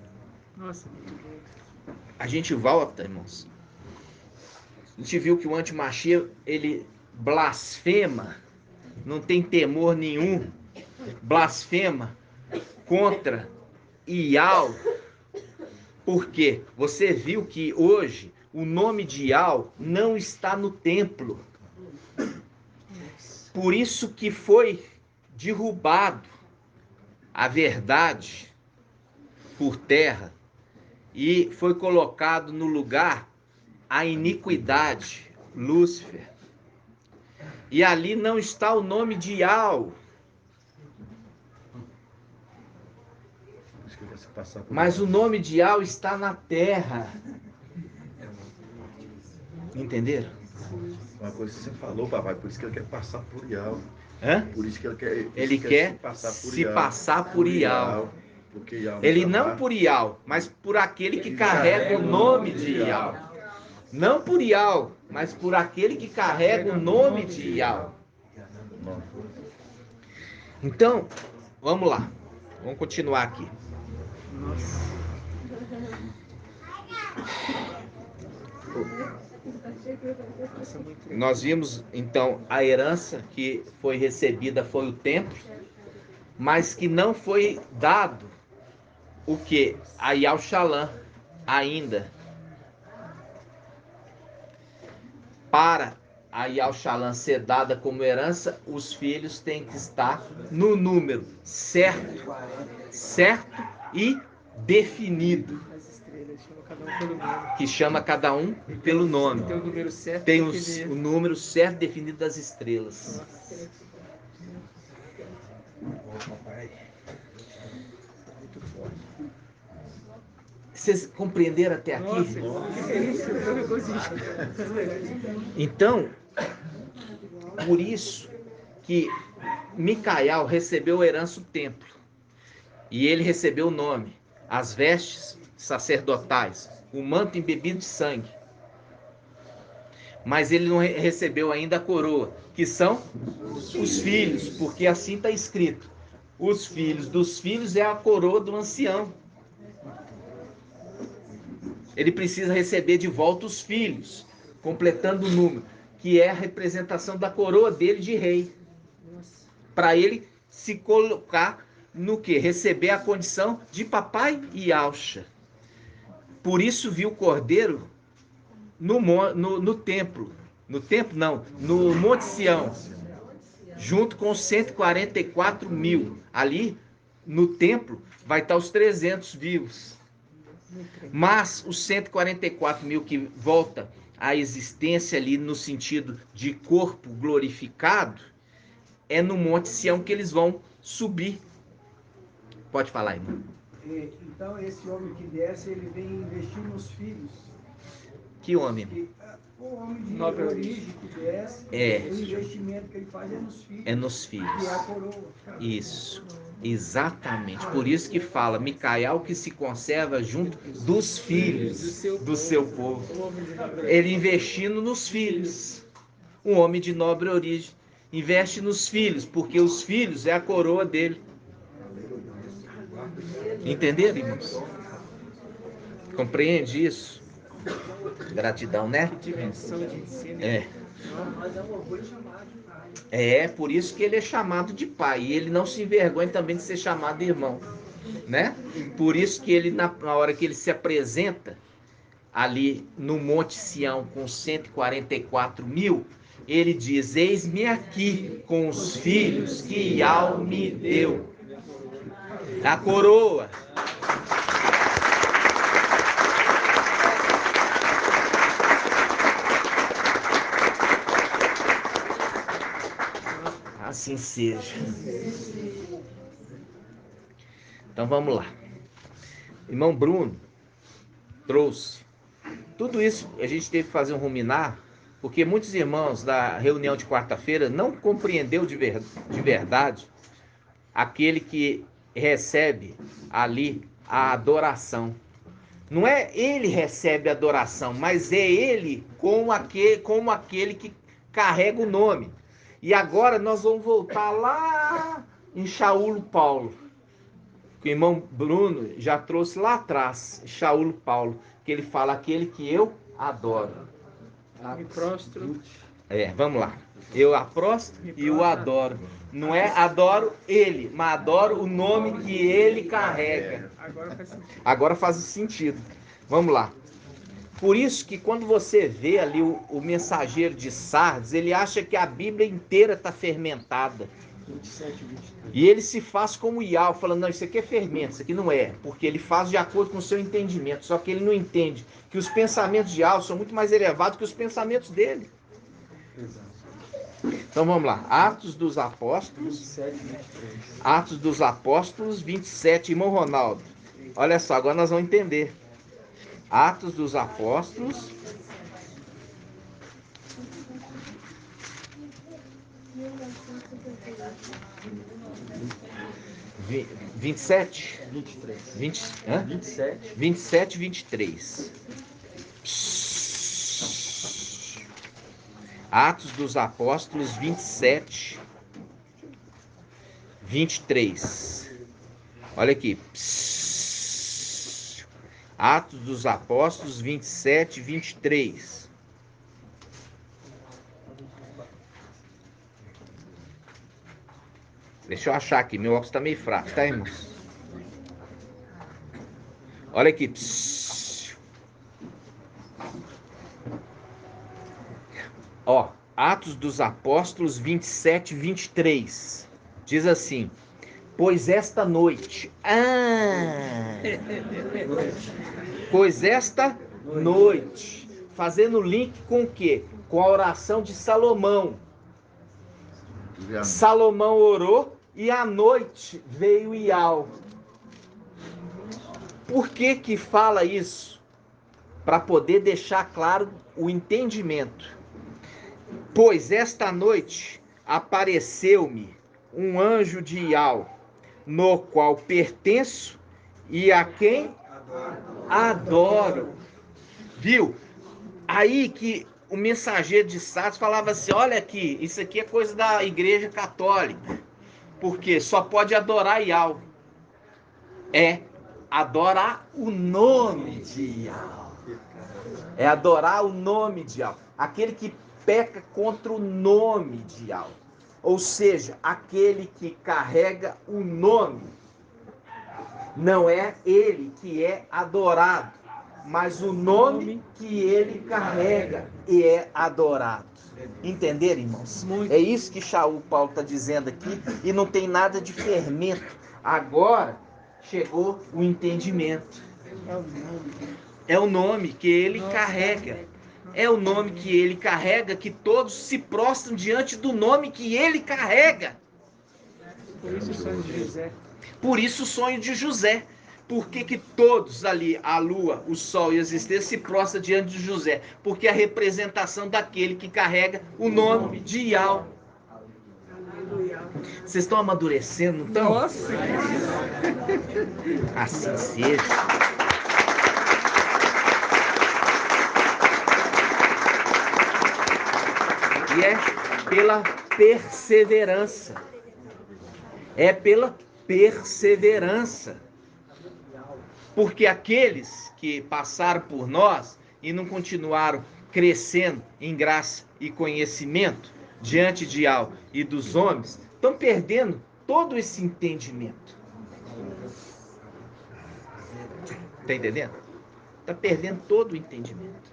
a gente volta, irmãos. A gente viu que o antimachia, ele blasfema, não tem temor nenhum, blasfema contra Yahweh. Por quê? Você viu que hoje o nome de Yahweh não está no templo. Por isso que foi derrubado a verdade por terra e foi colocado no lugar a iniquidade, Lúcifer. E ali não está o nome de Yahweh. passar por Mas Ial. o nome de Yahweh está na terra. Entenderam? Uma coisa que você falou, papai, por isso que ele quer passar por Ial. Hã? Por isso que ele quer, Ele quer se passar por Ial. Porque Ial Ele chamar- não por Ial, mas por aquele que carrega o nome de Ial. Não por Ial, mas por aquele que carrega o nome de Ial. Não. Então, vamos lá. Vamos continuar aqui. Nós vimos então a herança que foi recebida foi o templo, mas que não foi dado o que? A Yal-Shalom ainda. Para a Yal-Shalom ser dada como herança, os filhos têm que estar no número certo e definido, As estrelas chamam cada um pelo nome. que chama cada um pelo nome. Tem o número certo. Tem que o ele- número certo definido das estrelas. Nossa, muito forte. Vocês compreenderam até aqui? Nossa, que é isso? Eu tô regozijado. Então, por isso que Micael recebeu a herança do templo. E ele recebeu o nome, as vestes sacerdotais, o manto embebido de sangue. Mas ele não recebeu ainda a coroa, que são os filhos, porque assim está escrito. Os filhos dos filhos é a coroa do ancião. Ele precisa receber de volta os filhos, completando o número, que é a representação da coroa dele de rei. Para ele se colocar no que? Receber a condição de papai e alcha. Por isso viu o cordeiro no templo. No templo não, no Monte Sião. Junto com os 144 mil. Ali, no templo, vai estar os 300 vivos. Mas os 144 mil que volta à existência ali no sentido de corpo glorificado, é no Monte Sião que eles vão subir. Pode falar, irmão. Então, esse homem que desce, ele vem investir nos filhos. Que homem? O homem de Nobre origem que desce, É. o investimento que ele faz é nos filhos. É nos filhos. Que é a coroa. Isso, exatamente. Por isso que fala, Micael que se conserva junto dos filhos do seu povo. Ele investindo nos filhos. Um homem de nobre origem. Investe nos filhos, porque os filhos é a coroa dele. Entenderam, irmãos? Compreende isso? Gratidão, né? Dimensão de ensino. É por isso que ele é chamado de pai. E ele não se envergonha também de ser chamado de irmão, né? Por isso que ele, na hora que ele se apresenta ali no Monte Sião com 144 mil, ele diz: eis-me aqui com os filhos que Ial me deu. A coroa. Assim seja. Então vamos lá. Irmão Bruno trouxe. Tudo isso a gente teve que fazer um ruminar, porque muitos irmãos da reunião de quarta-feira não compreendeu de verdade aquele que recebe ali a adoração. Não é ele recebe a adoração, mas é ele como aquele que carrega o nome. E agora nós vamos voltar lá em Shaul Paulo, que o irmão Bruno já trouxe lá atrás, Shaul Paulo, que ele fala aquele que eu adoro. Me prostro. Vamos lá. Eu a prostro e o adoro. Não é adoro ele, mas adoro o nome que ele carrega. Agora faz sentido. Agora faz sentido. Vamos lá. Por isso que quando você vê ali o mensageiro de Sardes, ele acha que a Bíblia inteira está fermentada. 27, 23. E ele se faz como Ial, falando, não, isso aqui é fermento, isso aqui não é. Porque ele faz de acordo com o seu entendimento. Só que ele não entende que os pensamentos de Ial são muito mais elevados que os pensamentos dele. Então vamos lá. Atos dos Apóstolos. 27, 23. Atos dos Apóstolos 27, irmão Ronaldo. Olha só, agora nós vamos entender. Atos dos Apóstolos. Vi- 27? 23. 27, 23. Atos dos Apóstolos 27, 23. Olha aqui. Atos dos Apóstolos 27, 23. Deixa eu achar aqui, meu óculos está meio fraco, tá, irmãos? Olha aqui. Ó, Atos dos Apóstolos 27, 23. Diz assim: pois esta noite. Pois esta noite. Fazendo link com o quê? Com a oração de Salomão. Salomão orou e à noite veio Ial. Por que que fala isso? Para poder deixar claro o entendimento. Pois esta noite apareceu-me um anjo de Ial, no qual pertenço e a quem adoro. Viu? Aí que o mensageiro de Sardes falava assim: olha aqui, isso aqui é coisa da igreja católica, porque só pode adorar Ial. É adorar o nome de Ial. É adorar o nome de Ial. Aquele que peca contra o nome de Ial. Ou seja, aquele que carrega o nome. Não é ele que é adorado, mas o nome que ele carrega e é adorado. Entenderam, irmãos? É isso que Shaul Paulo está dizendo aqui, e não tem nada de fermento. Agora chegou o entendimento. É o nome que ele carrega. É o nome que ele carrega, que todos se prostram diante do nome que ele carrega. Por isso o sonho de José. Por isso o sonho de José. Por que que todos ali, a lua, o sol e as estrelas, se prostram diante de José? Porque é a representação daquele que carrega o nome de Ial. Vocês estão amadurecendo, não estão? Nossa! Assim seja. E é pela perseverança. É pela perseverança. Porque aqueles que passaram por nós e não continuaram crescendo em graça e conhecimento diante de Ial e dos homens, estão perdendo todo esse entendimento. Está entendendo? Está perdendo todo o entendimento.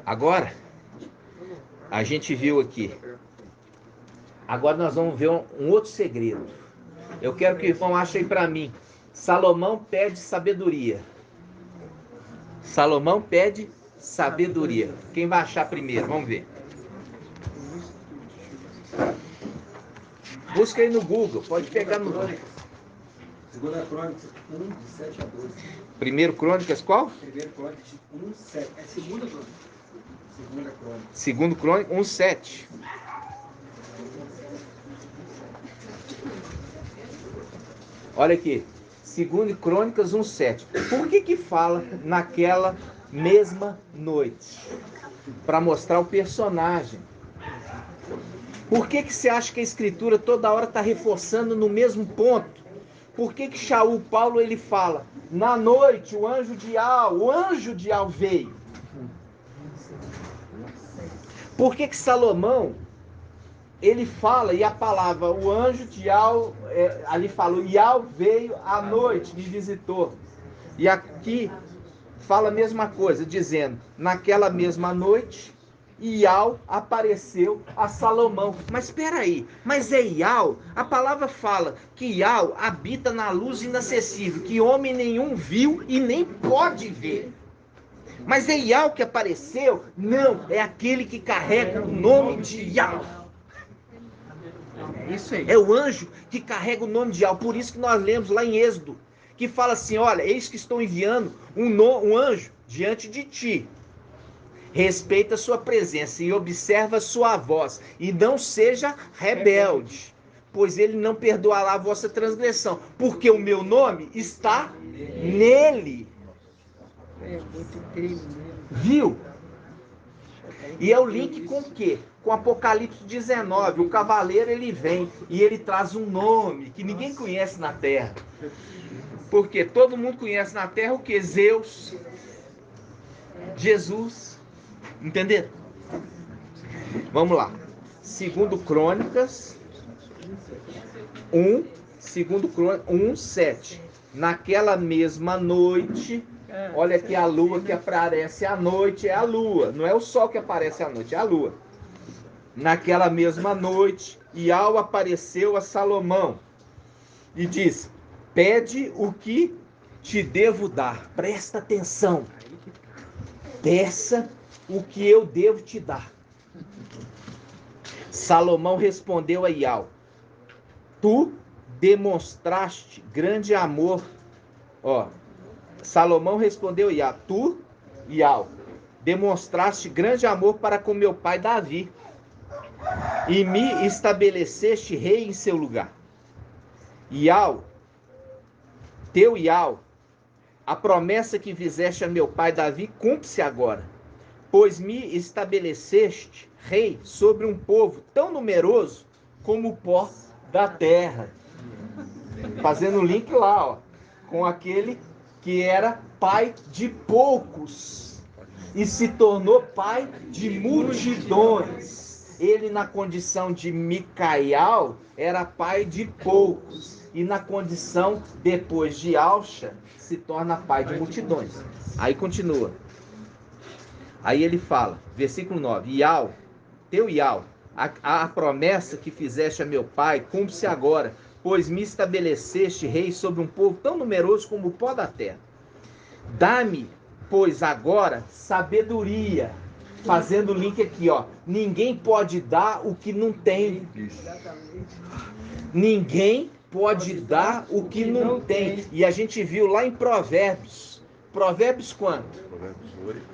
Agora, a gente viu aqui. Agora nós vamos ver um outro segredo. Eu quero que o irmão ache aí para mim. Salomão pede sabedoria. Salomão pede sabedoria. Quem vai achar primeiro? Vamos ver. Busca aí no Google. Pode pegar no Google. Segunda Crônicas 1, de 7 a 12. Primeiro Crônicas qual? Primeiro Crônicas 1, 7. É segunda Crônicas. Segunda Crônicas. Segundo Crônicas 1, 7. Olha aqui. Segundo Crônicas 1, 7. Por que que fala naquela mesma noite? Para mostrar o personagem. Por que que você acha que a Escritura toda hora está reforçando no mesmo ponto? Por que que Shaul Paulo ele fala, na noite o anjo de Ial veio? Por que que Salomão ele fala, e a palavra, o anjo de Ial, ali fala, Ial veio à noite, me visitou. E aqui fala a mesma coisa, dizendo, naquela mesma noite, Ial apareceu a Salomão. Mas espera aí, mas é Ial? A palavra fala que Ial habita na luz inacessível, que homem nenhum viu e nem pode ver. Mas é Ial que apareceu? Não, é aquele que carrega o nome de Ial. Isso aí. É o anjo que carrega o nome de Yahweh. Por isso que nós lemos lá em Êxodo, que fala assim, olha, eis que estou enviando um anjo diante de ti. Respeita a sua presença e observa a sua voz, e não seja rebelde, pois ele não perdoará a vossa transgressão, porque o meu nome está nele. É muito incrível mesmo. Viu? E é o link com o quê? Com Apocalipse 19. O cavaleiro ele vem e ele traz um nome que ninguém conhece na terra. Porque todo mundo conhece na terra o que? Zeus, Jesus. Entenderam? Vamos lá. Segundo Crônicas 1:7. Naquela mesma noite, olha aqui a lua que aparece à noite, é a lua, não é o sol que aparece à noite, é a lua. Naquela mesma noite, Iau apareceu a Salomão e disse: pede o que te devo dar. Presta atenção. Peça o que eu devo te dar. Salomão respondeu a Iau: tu demonstraste grande amor. Salomão respondeu a Iau: tu, Iau, demonstraste grande amor para com meu pai Davi, e me estabeleceste rei em seu lugar. Iau, teu Iau, a promessa que fizeste a meu pai Davi cumpre-se agora, pois me estabeleceste rei sobre um povo tão numeroso como o pó da terra. Fazendo o link lá, com aquele que era pai de poucos e se tornou pai de multidões. Ele, na condição de Micael, era pai de poucos, e na condição depois de Alcha se torna pai de multidões. Aí continua. Aí ele fala, versículo 9: Iau, teu Iau, a promessa que fizeste a meu pai cumpre-se agora, pois me estabeleceste rei sobre um povo tão numeroso como o pó da terra. Dá-me, pois, agora sabedoria. Fazendo o link aqui, ninguém pode dar o que não tem. Ninguém pode dar o que não tem. E a gente viu lá em Provérbios. Provérbios quanto? Provérbios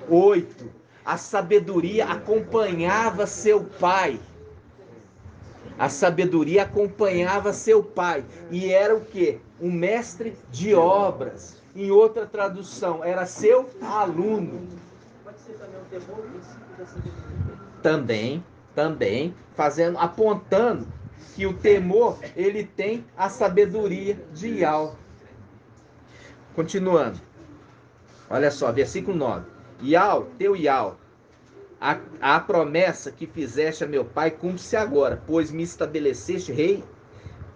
8. A sabedoria acompanhava seu pai. A sabedoria acompanhava seu pai. E era o quê? Um mestre de obras. Em outra tradução, era seu aluno. Pode ser também um temor, princípio da sabedoria. Também, apontando que o temor, ele tem a sabedoria de Iau. Continuando. Olha só, versículo 9. Iau, teu Iau, a promessa que fizeste a meu pai cumpre-se agora, pois me estabeleceste rei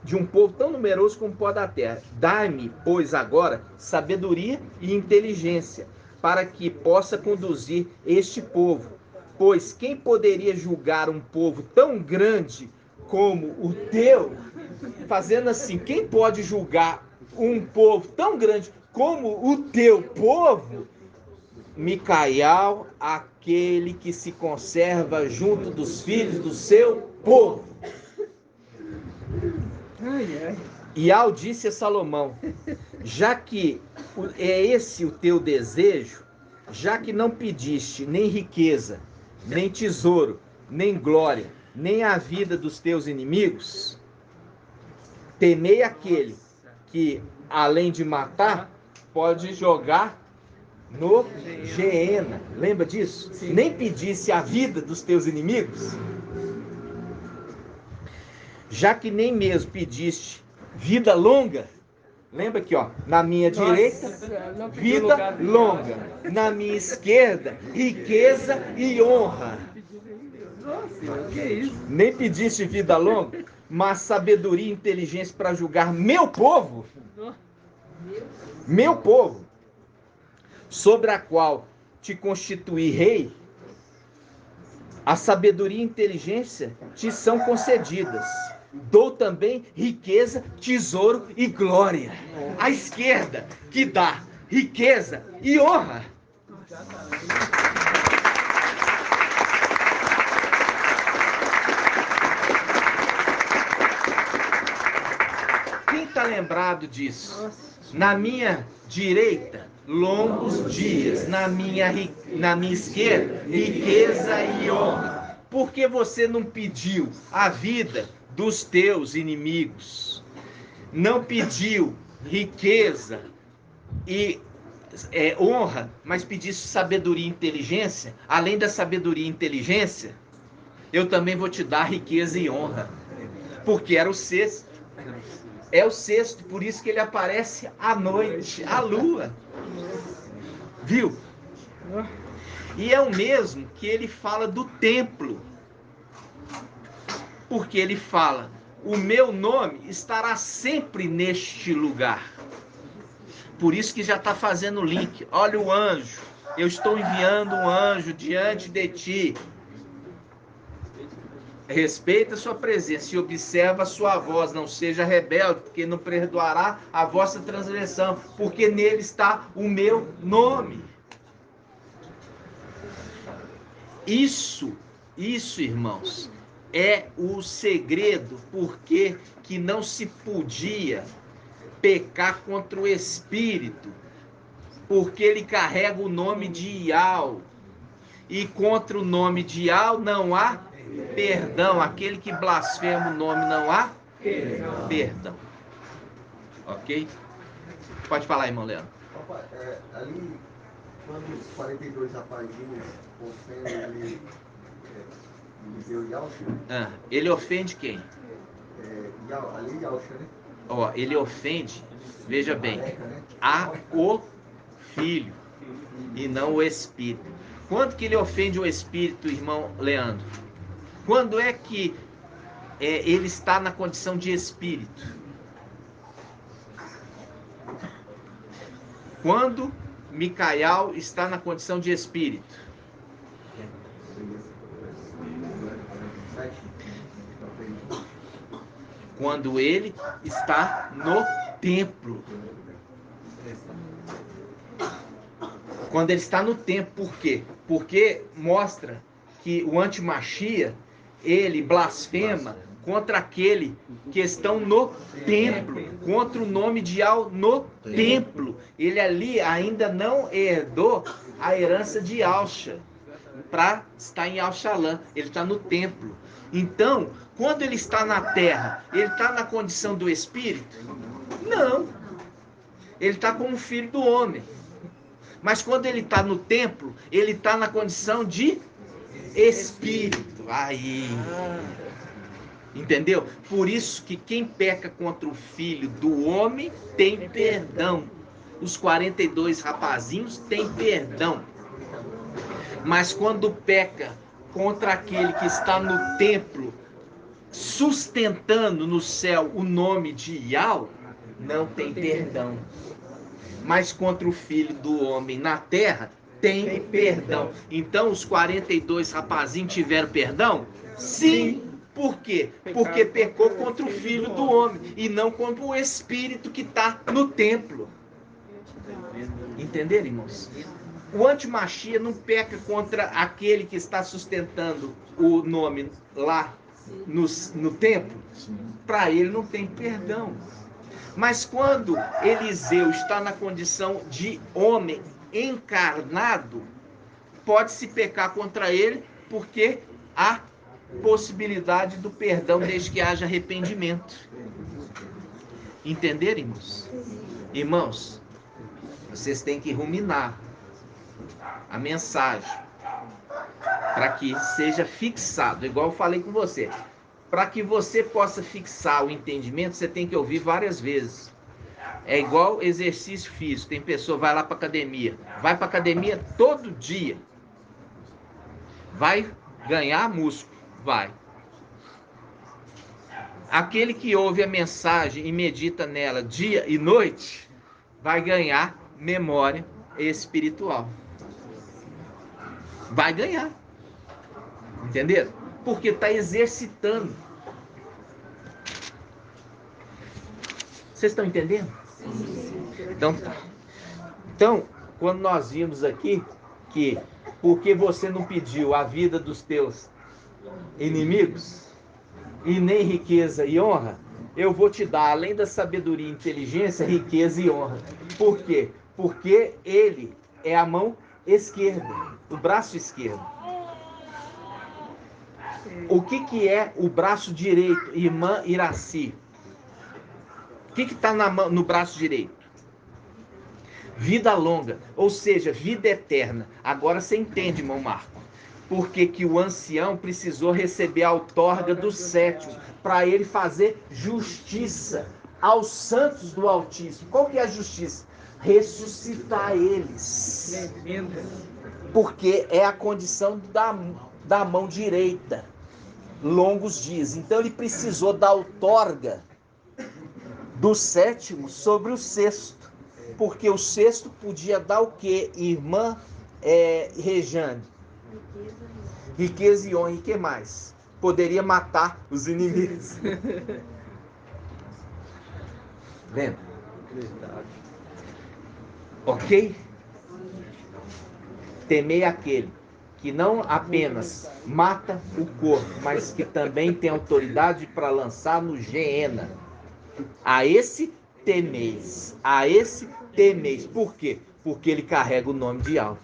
de um povo tão numeroso como o pó da terra. Dai-me, pois, agora sabedoria e inteligência, para que possa conduzir este povo. Pois quem poderia julgar um povo tão grande como o teu? Fazendo assim, quem pode julgar um povo tão grande como o teu povo? Micael, aquele que se conserva junto dos filhos do seu povo. Iau disse a Salomão: já que é esse o teu desejo, já que não pediste nem riqueza, nem tesouro, nem glória, nem a vida dos teus inimigos, temei aquele que, além de matar, pode jogar no Geena. Lembra disso? Sim. Nem pedisse a vida dos teus inimigos, já que nem mesmo pediste vida longa. Lembra aqui, na minha direita, vida longa, na minha esquerda, riqueza e honra. Nem pediste vida longa, mas sabedoria e inteligência para julgar meu povo, sobre a qual te constituí rei. A sabedoria e inteligência te são concedidas. Dou também riqueza, tesouro e glória. À esquerda, que dá riqueza e honra. lembrado disso. Na minha direita, longos dias. Na minha esquerda, riqueza e honra. Por que você não pediu a vida dos teus inimigos? Não pediu riqueza e honra, mas pedisse sabedoria e inteligência. Além da sabedoria e inteligência, eu também vou te dar riqueza e honra. Porque era o sexto. É o sexto, por isso que ele aparece à noite, à lua. Viu? E é o mesmo que ele fala do templo. Porque ele fala: o meu nome estará sempre neste lugar. Por isso que já está fazendo o link. Olha o anjo. Eu estou enviando um anjo diante de ti. Respeita a sua presença e observa a sua voz. Não seja rebelde, porque não perdoará a vossa transgressão. Porque nele está o meu nome. Isso, irmãos, é o segredo porque que não se podia pecar contra o Espírito, porque ele carrega o nome de Ial, e contra o nome de Ial não há perdão. Aquele que blasfema o nome não há perdão. Ok? Pode falar, irmão Leandro. Ali, quando os 42 rapazinhos ofendem Eliseu e Yalcha, ele ofende quem? Ali Yalcha, né? Ele ofende, veja bem, o Filho e não o Espírito. Quando que ele ofende o Espírito, irmão Leandro? Quando é que ele está na condição de Espírito? Quando Micael está na condição de Espírito? Quando ele está no templo. Quando ele está no templo, por quê? Porque mostra que o antimachia, ele blasfema contra aquele que estão no templo, contra o nome de Yal no templo. Ele ali ainda não herdou a herança de Yalcha para estar em Yalchalã. Ele está no templo. Então, quando ele está na terra, ele está na condição do Espírito? Não. Ele está como filho do homem. Mas quando ele está no templo, ele está na condição de Espírito. Aí. Entendeu? Por isso que quem peca contra o filho do homem tem perdão. Os 42 rapazinhos têm perdão. Mas quando peca contra aquele que está no templo, sustentando no céu o nome de Yal, não tem perdão. Mas contra o filho do homem na terra, tem perdão. Então os 42 rapazinhos tiveram perdão? Sim. Por quê? Porque pecou contra o filho do homem e não contra o espírito que está no templo. Entenderam, irmãos? O antimachia não peca contra aquele que está sustentando o nome lá no templo. Para ele não tem perdão. Mas quando Eliseu está na condição de homem encarnado, pode-se pecar contra ele porque há possibilidade do perdão desde que haja arrependimento. Entenderam, irmãos? Irmãos, vocês têm que ruminar a mensagem para que seja fixado, igual eu falei com você. Para que você possa fixar o entendimento, você tem que ouvir várias vezes. É igual exercício físico. Tem pessoa que vai lá para academia. Vai para academia todo dia. Vai ganhar músculo. Vai. Aquele que ouve a mensagem e medita nela dia e noite, vai ganhar memória espiritual. Vai ganhar. Entenderam? Porque está exercitando. Vocês estão entendendo? Então tá. Então, quando nós vimos aqui que porque você não pediu a vida dos teus inimigos e nem riqueza e honra, eu vou te dar, além da sabedoria e inteligência, riqueza e honra. Por quê? Porque ele é a mão esquerda, o braço esquerdo. O que é o braço direito, irmã Iraci? O que está no braço direito? Vida longa, ou seja, vida eterna. Agora você entende, irmão Marco, por que o ancião precisou receber a outorga do sétimo, para ele fazer justiça aos santos do Altíssimo. Qual que é a justiça? Ressuscitar eles. Porque é a condição da mão direita. Longos dias. Então ele precisou da outorga do sétimo sobre o sexto. Porque o sexto podia dar o quê, irmã Rejane? Riqueza e honra. E o que mais? Poderia matar os inimigos. Vendo? Ok? Temei aquele que não apenas mata o corpo, mas que também tem autoridade para lançar no Geena. A esse temeis. A esse temeis. Por quê? Porque ele carrega o nome de Yahvé.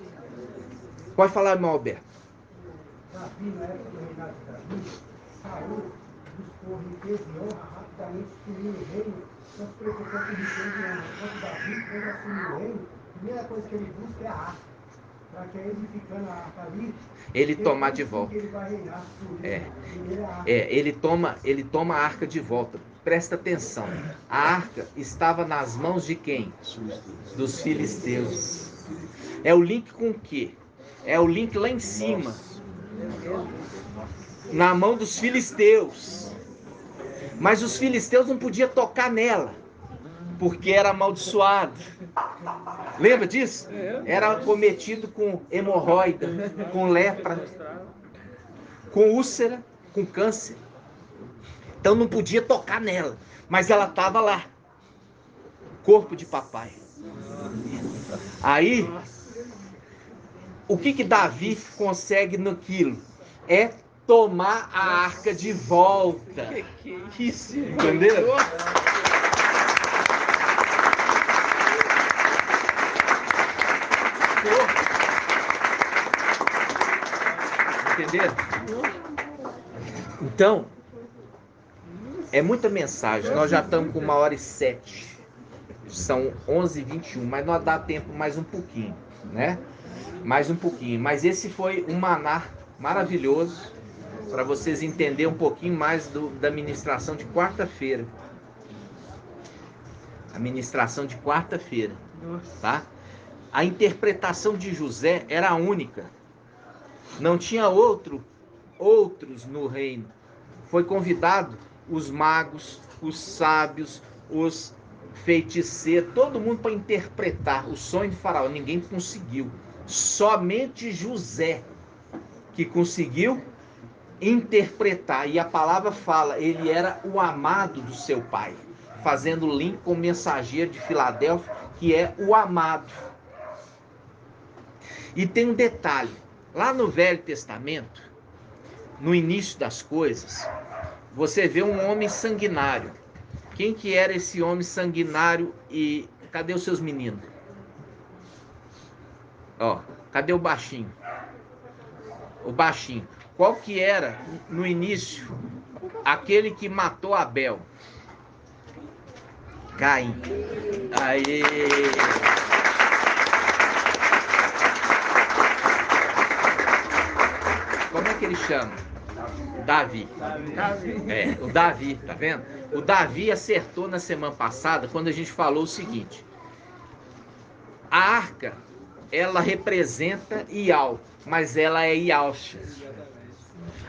Pode falar, irmão Alberto. Davi, na época do reinado de Davi, Saul buscou riqueza e honra, rapidamente sumiu o reino, não se preocupou com riqueza e honra. Enquanto Davi, quando assumiu o reino, a primeira coisa que ele busca é a arca, para que ele ficando a arca ali, ele tomar de volta. Ele vai reinar sobre ele toma a arca de volta. Presta atenção. A arca estava nas mãos de quem? Dos filisteus. É o link com o quê? É o link lá em cima. Na mão dos filisteus. Mas os filisteus não podiam tocar nela, porque era amaldiçoado. Lembra disso? Era cometido com hemorroida, com lepra, com úlcera, com câncer. Então não podia tocar nela. Mas ela estava lá. Corpo de papai. Aí, o que Davi consegue naquilo? É tomar a arca de volta. Que isso? Entendeu? Entenderam? Então, é muita mensagem. Nós já estamos com 1h07. São 11h21, mas nós dá tempo mais um pouquinho, né? Mais um pouquinho. Mas esse foi um maná maravilhoso para vocês entenderem um pouquinho mais da ministração de quarta-feira. A ministração de quarta-feira, tá? A interpretação de José era a única. Não tinha outros no reino. Foi convidado os magos, os sábios, os feiticeiros, todo mundo para interpretar o sonho de Faraó. Ninguém conseguiu. Somente José que conseguiu interpretar. E a palavra fala, ele era o amado do seu pai. Fazendo link com o mensageiro de Filadélfia, que é o amado. E tem um detalhe. Lá no Velho Testamento, no início das coisas, você vê um homem sanguinário. Quem que era esse homem sanguinário e cadê os seus meninos? Ó, cadê o baixinho? O baixinho. Qual que era, no início, aquele que matou Abel? Caim. Aê! Como é que ele chama? Davi. O Davi, tá vendo? O Davi acertou na semana passada quando a gente falou o seguinte: a arca, ela representa Ial, mas ela é Ialcha.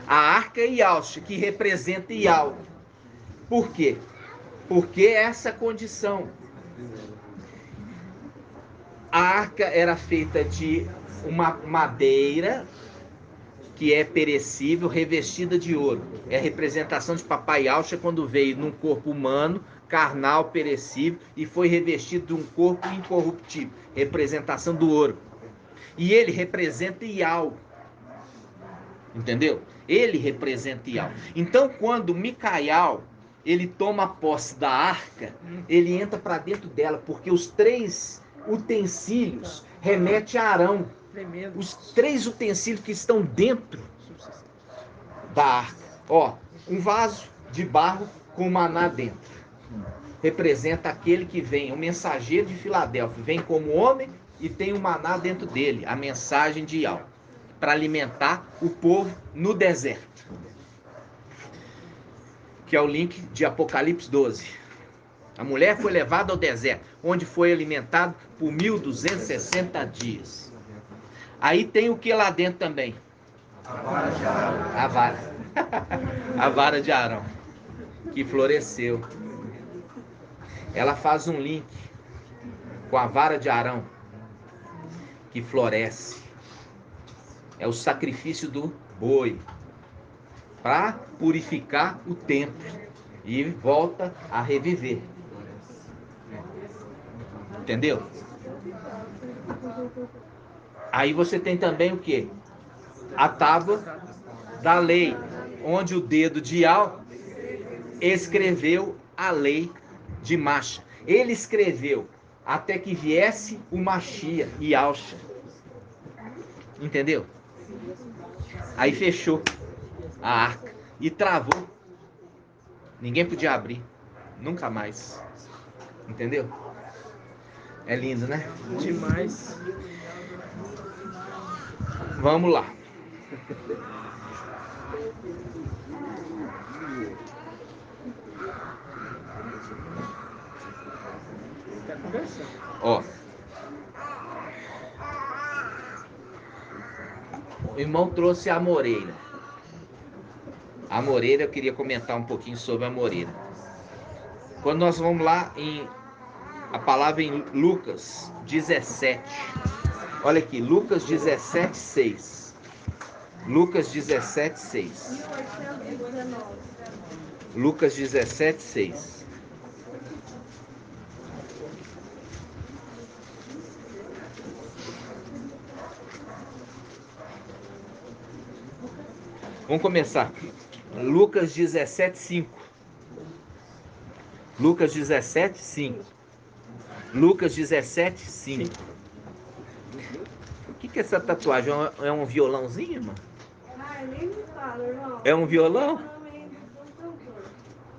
A arca é Ialcha, que representa Ial. Por quê? Porque essa condição. A arca era feita de uma madeira que é perecível, revestida de ouro. É a representação de Papai Yahvé quando veio num corpo humano, carnal, perecível, e foi revestido de um corpo incorruptível. Representação do ouro. E ele representa Yahvé. Entendeu? Ele representa Yahvé. Então, quando Micael ele toma posse da arca, ele entra para dentro dela, porque os 3 utensílios remetem a Arão. Tremendo. Os 3 utensílios que estão dentro da arca. Ó, um vaso de barro com maná dentro. Representa aquele que vem, o mensageiro de Filadélfia, vem como homem e tem o maná dentro dele, a mensagem de Yahweh, para alimentar o povo no deserto. Que é o link de Apocalipse 12. A mulher foi levada ao deserto, onde foi alimentada por 1260 dias. Aí tem o que lá dentro também? A vara de Arão. A vara. A vara de Arão, que floresceu. Ela faz um link com a vara de Arão, que floresce. É o sacrifício do boi, para purificar o templo e volta a reviver. Entendeu? Aí você tem também o que? A tábua da lei, onde o dedo de Yahweh escreveu a lei de Masha. Ele escreveu até que viesse o Mashiach e Yahushua. Entendeu? Aí fechou a arca e travou. Ninguém podia abrir, nunca mais. Entendeu? É lindo, né? Demais. Vamos lá. Tá conversando. Ó. O irmão trouxe a amoreira. A amoreira, eu queria comentar um pouquinho sobre a amoreira. Quando nós vamos lá em a palavra em Lucas 17. Olha aqui, Lucas 17, 6. Lucas 17, 6. Lucas 17, 6. Vamos começar. Lucas 17, 5. Lucas 17, 5. Lucas 17, 5. O que é essa tatuagem? É um violãozinho, irmão? Ai, nem me fala, irmão. É um violão?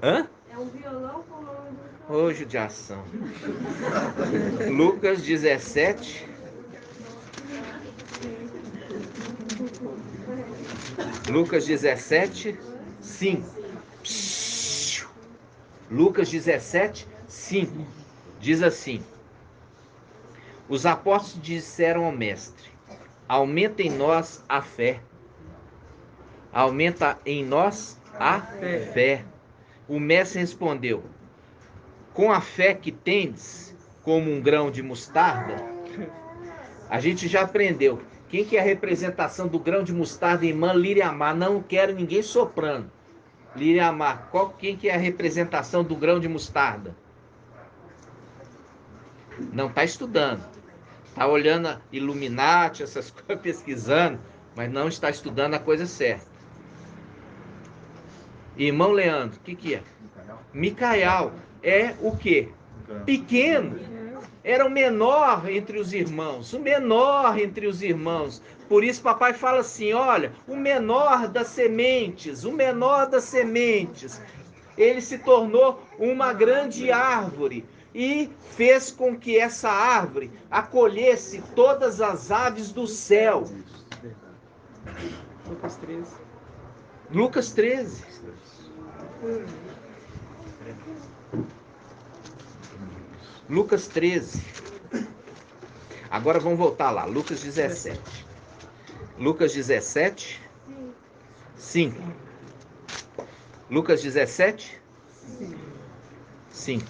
Hã? É um violão com o nome do Ô, judiação. Lucas 17. Lucas 17, 5. Lucas 17, 5. Diz assim: os apóstolos disseram ao mestre: aumenta em nós a fé. Aumenta em nós a fé. O mestre respondeu: com a fé que tendes, como um grão de mostarda. A gente já aprendeu. Quem que é a representação do grão de mostarda, irmã Liriamar? Não quero ninguém soprando. Liriamar, quem que é a representação do grão de mostarda? Não está estudando. Está olhando a Illuminati, essas coisas, pesquisando, mas não está estudando a coisa certa. Irmão Leandro, o que é? Micael é o quê? Pequeno. Era o menor entre os irmãos. O menor entre os irmãos. Por isso papai fala assim, olha, o menor das sementes. O menor das sementes. Ele se tornou uma grande árvore. E fez com que essa árvore acolhesse todas as aves do céu. Lucas 13. Lucas 13. Lucas 13. Agora vamos voltar lá. Lucas 17. Lucas 17. 5. Lucas 17. 5.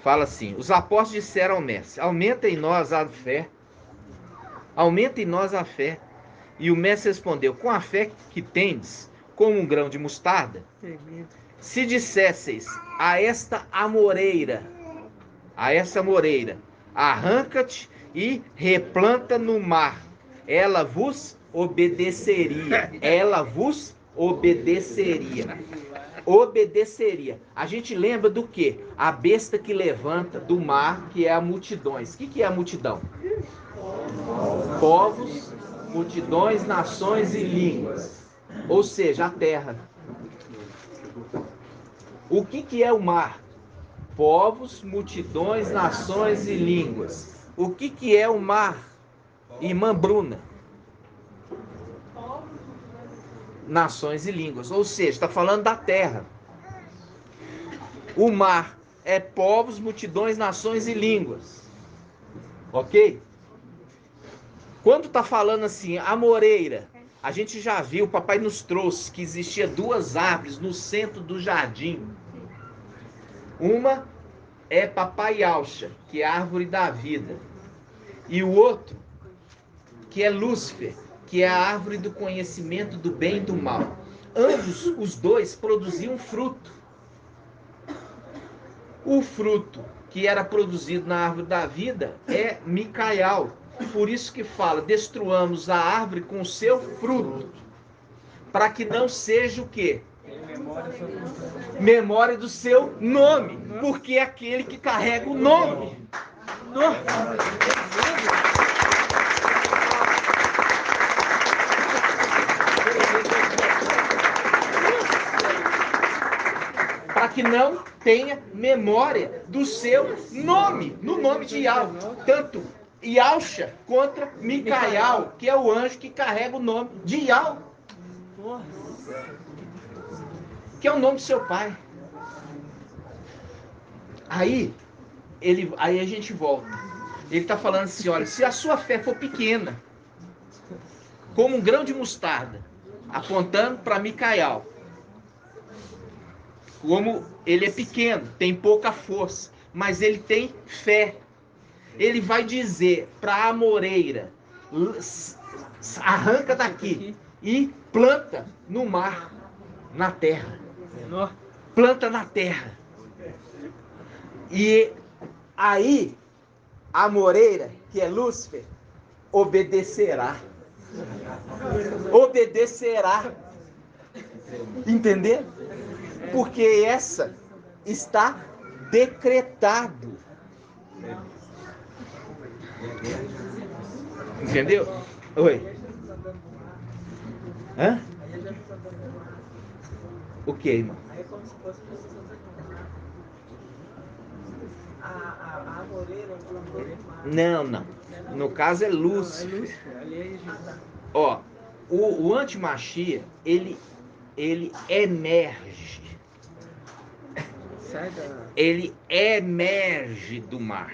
Fala assim: os apóstolos disseram ao mestre: aumenta em nós a fé. Aumenta em nós a fé. E o mestre respondeu: com a fé que tendes, como um grão de mostarda, se dissesseis a essa amoreira, arranca-te e replanta no mar, ela vos obedeceria. Ela vos obedeceria. obedeceria. A gente lembra do quê? A besta que levanta do mar, que é a multidões. O que é a multidão? Povos, multidões, nações e línguas. Ou seja, a terra. O que é o mar? Povos, multidões, nações e línguas. O que é o mar, irmã Bruna? Nações e línguas. Ou seja, está falando da terra. O mar é povos, multidões, nações e línguas. Ok? Quando está falando assim, a moreira, a gente já viu, o papai nos trouxe que existia duas árvores no centro do jardim. Uma é papai Alcha, que é a árvore da vida. E o outro, que é Lúcifer, que é a árvore do conhecimento do bem e do mal. Ambos, os dois, produziam fruto. O fruto que era produzido na árvore da vida é Micael. Por isso que fala, destruamos a árvore com o seu fruto. Para que não seja o quê? Memória do seu nome. Porque é aquele que carrega o nome. Para que não tenha memória do seu nome, no nome de Yahweh. Tanto Yalcha contra Micael, que é o anjo que carrega o nome de Yahweh, que é o nome do seu pai. Aí a gente volta. Ele está falando assim, olha, se a sua fé for pequena, como um grão de mostarda, apontando para Micael, como ele é pequeno, tem pouca força, mas ele tem fé. Ele vai dizer para a amoreira, arranca daqui e planta no mar, na terra. Planta na terra. E aí, a amoreira, que é Lúcifer, obedecerá. Obedecerá. Entendeu? Porque essa está decretado. Entendeu? Oi. Hã? O que, irmão? Aí é como se fosse a amoreira, o plantor do mar. Não. No caso é Lúcifer. Ó, o antimachia, ele emerge. Ele emerge do mar.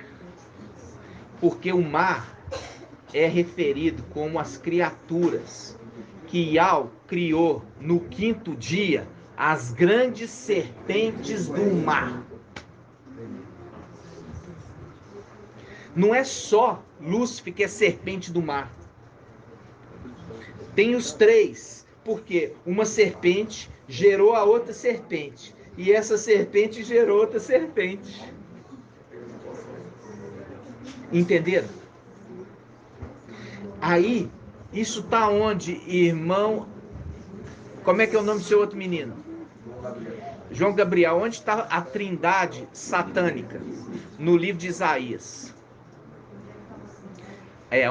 Porque o mar é referido como as criaturas que Yahweh criou no quinto dia, as grandes serpentes do mar. Não é só Lúcifer que é serpente do mar. Tem os três, porque uma serpente gerou a outra serpente. E essa serpente gerou outra serpente. Entenderam? Aí, isso tá onde, irmão? Como é que é o nome do seu outro menino? João Gabriel. Onde está a trindade satânica? No livro de Isaías.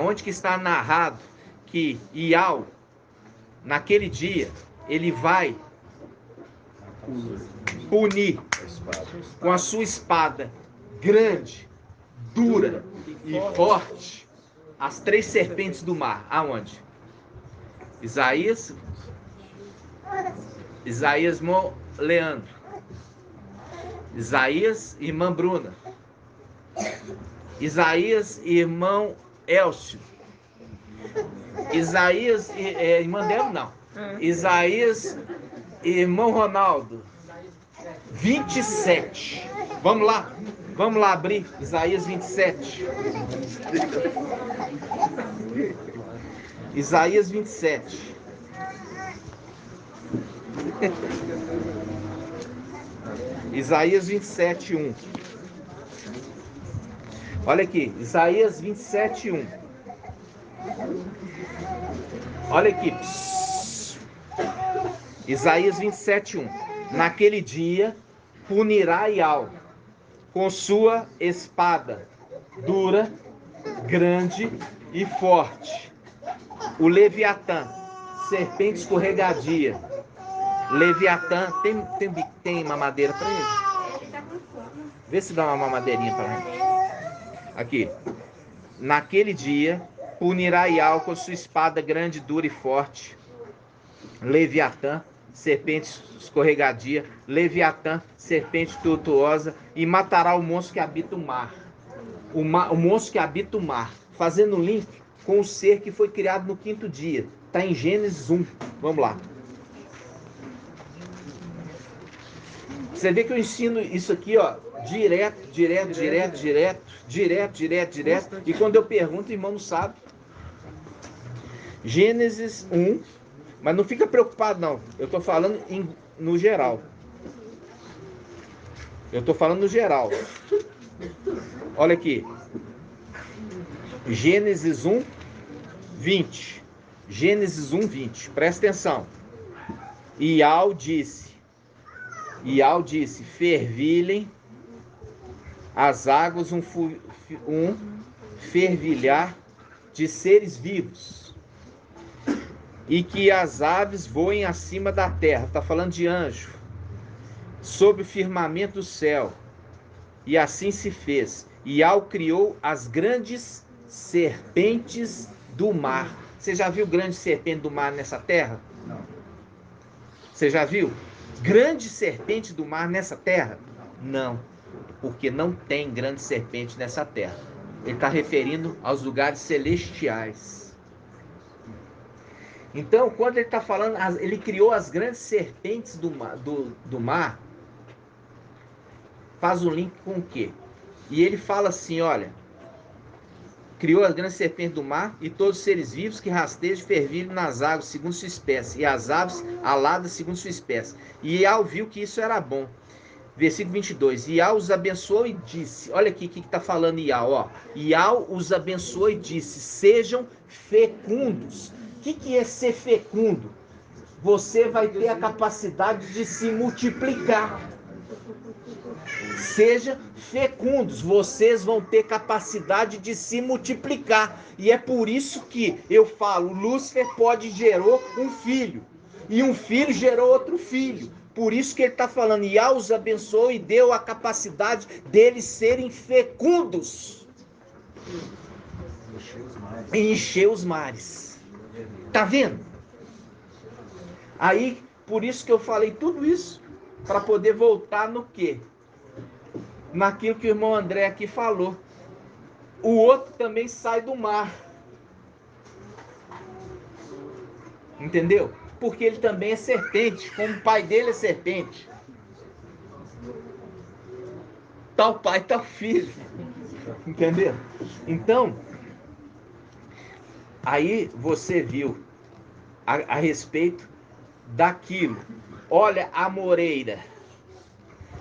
Onde que está narrado que Yahweh, naquele dia, ele vai punir com a sua espada grande, dura e forte as três serpentes do mar. Aonde? Isaías, irmão Leandro. Isaías, irmã Bruna. Isaías, irmão Elcio. Isaías, irmã Débora, não. Isaías, irmão Ronaldo. 27. Vamos lá abrir Isaías 27. Isaías 27. Isaías 27, 1. Olha aqui, Isaías 27, 1. Olha aqui. Isaías 27, 1. Naquele dia punirá Iau com sua espada dura, grande e forte. O Leviatã, serpente escorregadia. Leviatã, tem mamadeira para ele? Vê se dá uma mamadeirinha para ele. Aqui. Naquele dia punirá Iau com sua espada grande, dura e forte. Leviatã, serpente escorregadia. Leviatã, serpente tortuosa. E matará o monstro que habita o mar. O monstro que habita o mar. Fazendo um link com o ser que foi criado no quinto dia. Está em Gênesis 1. Vamos lá. Você vê que eu ensino isso aqui, ó, direto. E quando eu pergunto, o irmão não sabe. Gênesis 1. Mas não fica preocupado, não. Eu estou falando no geral. Olha aqui. Gênesis 1, 20. Gênesis 1, 20. Presta atenção. Iau disse, fervilhem as águas um fervilhar de seres vivos, e que as aves voem acima da terra. Está falando de anjo, sob o firmamento do céu. E assim se fez. Iau criou as grandes serpentes do mar. Você já viu grande serpente do mar nessa terra? Não. Você já viu? Grande serpente do mar nessa terra? Não, porque não tem grande serpente nessa terra. Ele está referindo aos lugares celestiais. Então, quando ele está falando, ele criou as grandes serpentes do mar, faz um link com o quê? E ele fala assim, olha, criou as grandes serpentes do mar e todos os seres vivos que rastejam e fervilham nas águas segundo sua espécie, e as aves aladas segundo sua espécie. E Iau viu que isso era bom. Versículo 22. Iau os abençoou e disse, olha aqui o que está falando Iau, ó. Iau os abençoou e disse, sejam fecundos. O que é ser fecundo? Você vai ter a capacidade de se multiplicar. Sejam fecundos, vocês vão ter capacidade de se multiplicar. E é por isso que eu falo, Lúcifer gerou um filho, e um filho gerou outro filho. Por isso que ele está falando, Iau os abençoou e deu a capacidade deles serem fecundos. E encher os mares. Tá vendo? Aí, por isso que eu falei tudo isso, para poder voltar no quê? Naquilo que o irmão André aqui falou. O outro também sai do mar. Entendeu? Porque ele também é serpente, como o pai dele é serpente. Tal pai, tal filho. Entendeu? Então, aí você viu a respeito daquilo. Olha a moreira.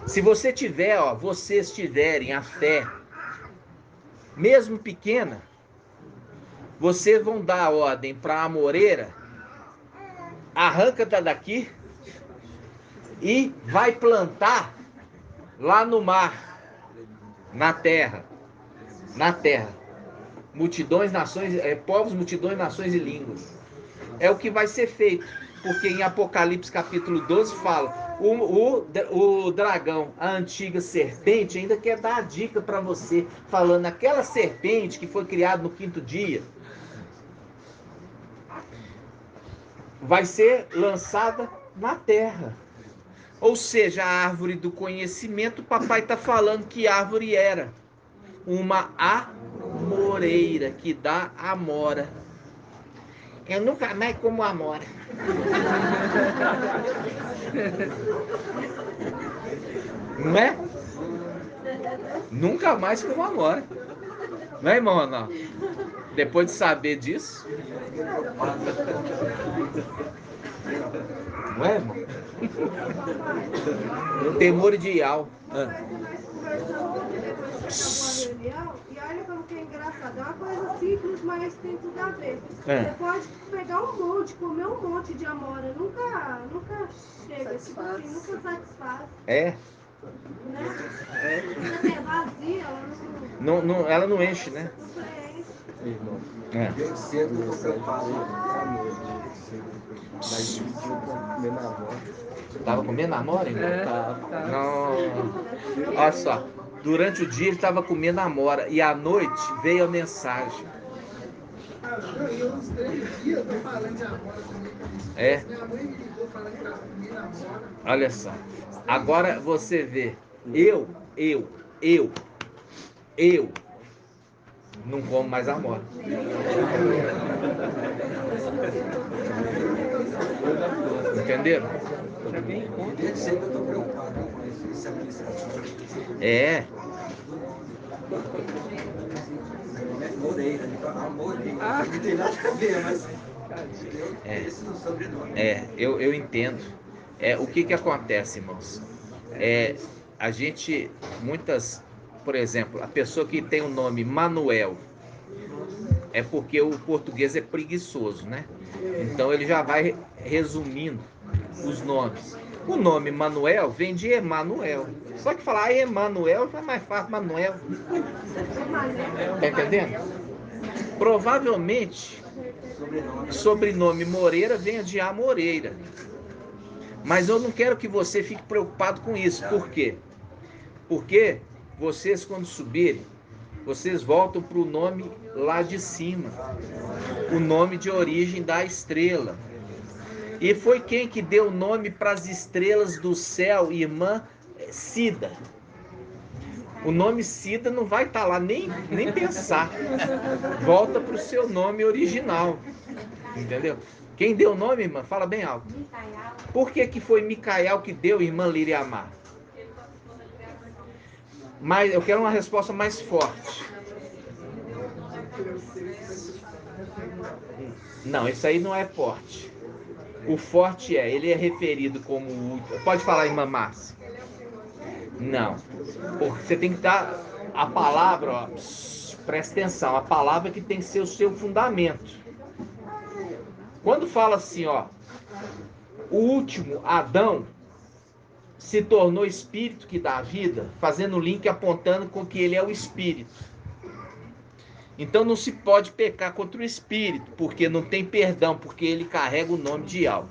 Se você tiver, ó, vocês tiverem a fé, mesmo pequena, vocês vão dar ordem para a amoreira, arranca-ta daqui e vai plantar lá no mar, na terra, multidões, nações, povos, multidões, nações e línguas. É o que vai ser feito, porque em Apocalipse capítulo 12 fala, o dragão, a antiga serpente, ainda quer dar a dica para você, falando, aquela serpente que foi criada no quinto dia, vai ser lançada na terra. Ou seja, a árvore do conhecimento, o papai está falando que árvore era uma amoreira, que dá amora. Eu nunca mais como amora. Não é? Nunca mais como amora. Não é, irmão? Não. Depois de saber disso. Não é, irmão? Temor de Iau. E olha como que é engraçado. engraçado, é uma coisa simples, mas tem tudo a ver. É. Você pode pegar um monte, comer um monte de amora, nunca chega, tipo assim, nunca satisfaz, É. né? Quando é vazia, ela Ela não enche, né? não preenche. É. Desde cedo eu tô preocupado à noite. Mas eu tô comendo a avó. Tava comendo amora, irmão? Tá. Não. Olha só. Durante o dia ele estava comendo amora e à noite veio a mensagem. Eu uns 3 dias tô falando de amora também. É. Minha mãe me ligou falando que tava comendo amora. Olha só. Agora você vê. Eu não como mais amora. Entenderam? Desde cedo eu tô preocupado com esse administrativo. É. Moreira, não tem nada a ver, mas esse não sobrenome. Eu entendo. O que acontece, irmãos? A gente, por exemplo, a pessoa que tem o nome Manuel, é porque o português é preguiçoso, né? Então ele já vai resumindo os nomes. O nome Manuel vem de Emanuel. Só que falar Emanuel já é mais fácil, Manuel. Tá entendendo? Provavelmente, sobrenome Moreira venha de A Moreira. Mas eu não quero que você fique preocupado com isso. Por quê? Porque vocês, quando subirem, vocês voltam para o nome lá de cima. O nome de origem da estrela. E foi quem que deu o nome para as estrelas do céu, irmã Cida. O nome Cida não vai estar lá, nem pensar. Volta para o seu nome original. Entendeu? Quem deu o nome, irmã? Fala bem alto. Por que foi Micael que deu, irmã Liriamar? Mas eu quero uma resposta mais forte. Não, isso aí não é forte. O forte ele é referido como... Pode falar, irmã Márcia. Não. Você tem que dar a palavra, ó, presta atenção, a palavra que tem que ser o seu fundamento. Quando fala assim, ó, o último Adão se tornou espírito que dá vida, fazendo o link apontando com que ele é o espírito. Então não se pode pecar contra o espírito, porque não tem perdão, porque ele carrega o nome de algo.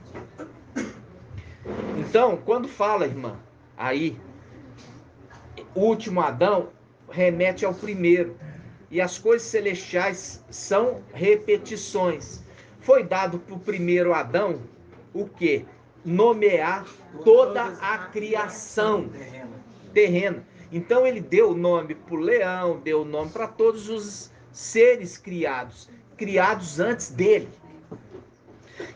Então, quando fala, irmã, aí, o último Adão remete ao primeiro. E as coisas celestiais são repetições. Foi dado para o primeiro Adão o quê? Nomear toda a criação terrena. Então ele deu o nome para o leão, deu o nome para todos os seres criados antes dele.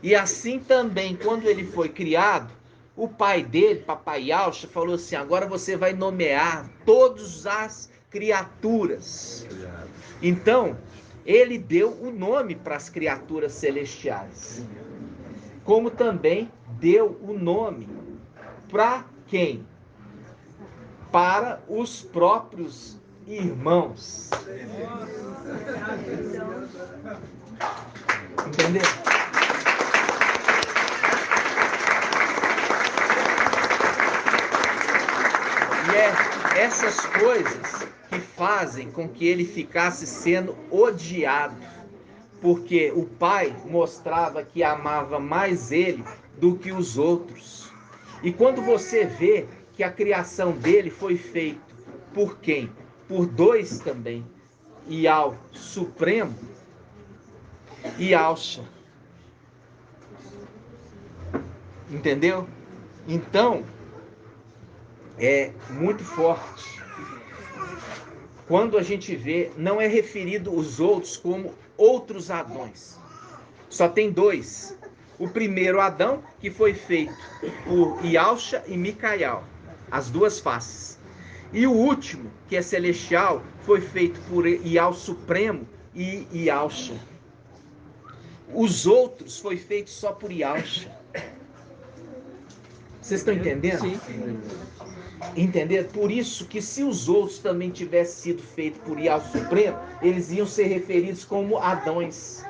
E assim também, quando ele foi criado, o pai dele, papai Yalcha, falou assim: agora você vai nomear todas as criaturas. Então, ele deu o nome para as criaturas celestiais. Como também deu o nome para quem? Para os próprios irmãos. Entendeu? E é essas coisas que fazem com que ele ficasse sendo odiado, porque o pai mostrava que amava mais ele do que os outros. E quando você vê que a criação dele foi feita por quem? Por dois também, Ial Supremo e Yalcha. Entendeu? Então, é muito forte. Quando a gente vê, não é referido os outros como outros Adões. Só tem dois. O primeiro Adão, que foi feito por Yalcha e Micael, as duas faces. E o último, que é celestial, foi feito por Ial Supremo e Yalcha. Os outros foi feito só por Yalcha. Vocês estão entendendo? Sim. Entender? Por isso que se os outros também tivessem sido feitos por Ial Supremo, eles iam ser referidos como Adões.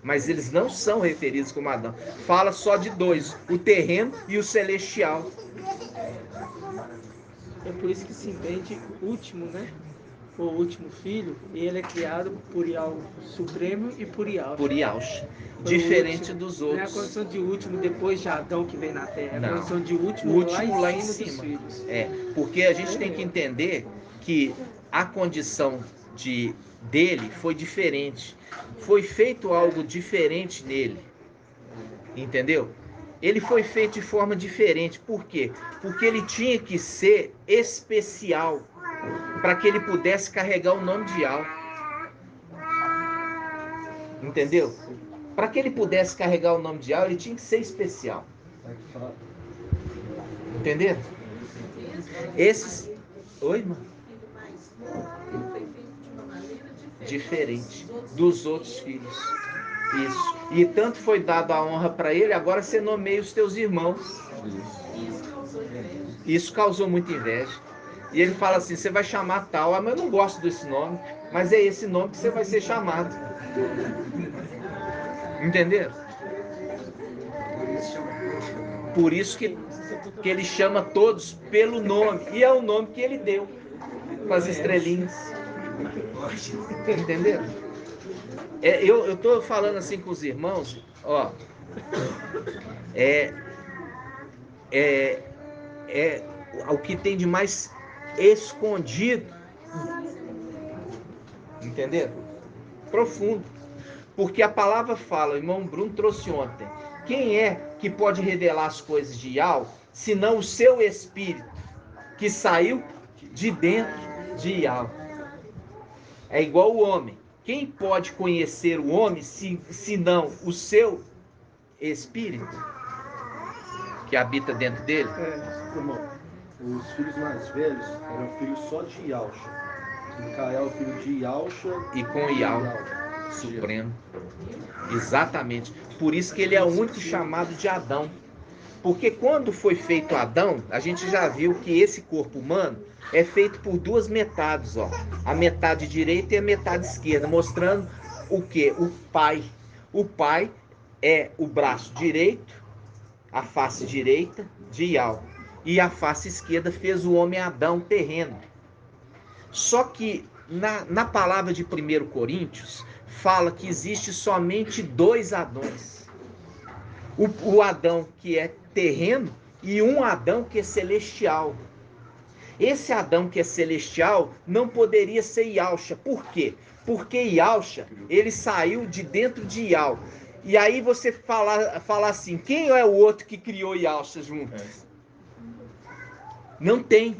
Mas eles não são referidos como Adão. Fala só de dois, o terreno e o celestial. É por isso que se entende o último, né? O último filho, e ele é criado por Ial Supremo e por Ial. Por Ialcha. Foi o Diferente último. dos Não é a outros. condição de último depois de Adão que vem na Terra. É a Não. condição de último, O último lá em dos cima. filhos. É, porque a gente tem que entender que a condição dele foi diferente. Foi feito algo diferente nele. Entendeu? Ele foi feito de forma diferente. Por quê? Porque ele tinha que ser especial para que ele pudesse carregar o nome de Ial. Entendeu? Para que ele pudesse carregar o nome de Ial, ele tinha que ser especial. Entenderam? Esses... Oi, mano? Diferente dos outros filhos. Isso. E tanto foi dado a honra para ele, agora você nomeia os teus irmãos. Isso causou muita inveja. E ele fala assim, você vai chamar tal, mas eu não gosto desse nome, mas é esse nome que você vai ser chamado. Entenderam? Por isso que ele chama todos pelo nome. E é o nome que ele deu. Com as estrelinhas. Entenderam? Eu tô falando assim com os irmãos, ó. É o que tem de mais escondido. Entenderam? Profundo. Porque a palavra fala, o irmão Bruno trouxe ontem, quem é que pode revelar as coisas de Ial, senão o seu espírito, que saiu de dentro de Ial. É igual o homem. Quem pode conhecer o homem, senão o seu espírito, que habita dentro dele? Irmão, os filhos mais velhos eram filhos só de Ialcha. Micael, filho de Ialcha. E com Ial Supremo. Exatamente. Por isso que ele é o único chamado de Adão. Porque quando foi feito Adão, a gente já viu que esse corpo humano é feito por duas metades, ó. A metade direita e a metade esquerda, mostrando o quê? O Pai. O Pai é o braço direito, a face direita de Ial. E a face esquerda fez o homem Adão terreno. Só que na palavra de 1 Coríntios, fala que existe somente dois Adões. O Adão que é terreno e um Adão que é celestial. Esse Adão que é celestial não poderia ser Ialcha. Por quê? Porque Ialcha, ele saiu de dentro de Ial. E aí você fala assim, quem é o outro que criou Ialcha juntos? Não tem.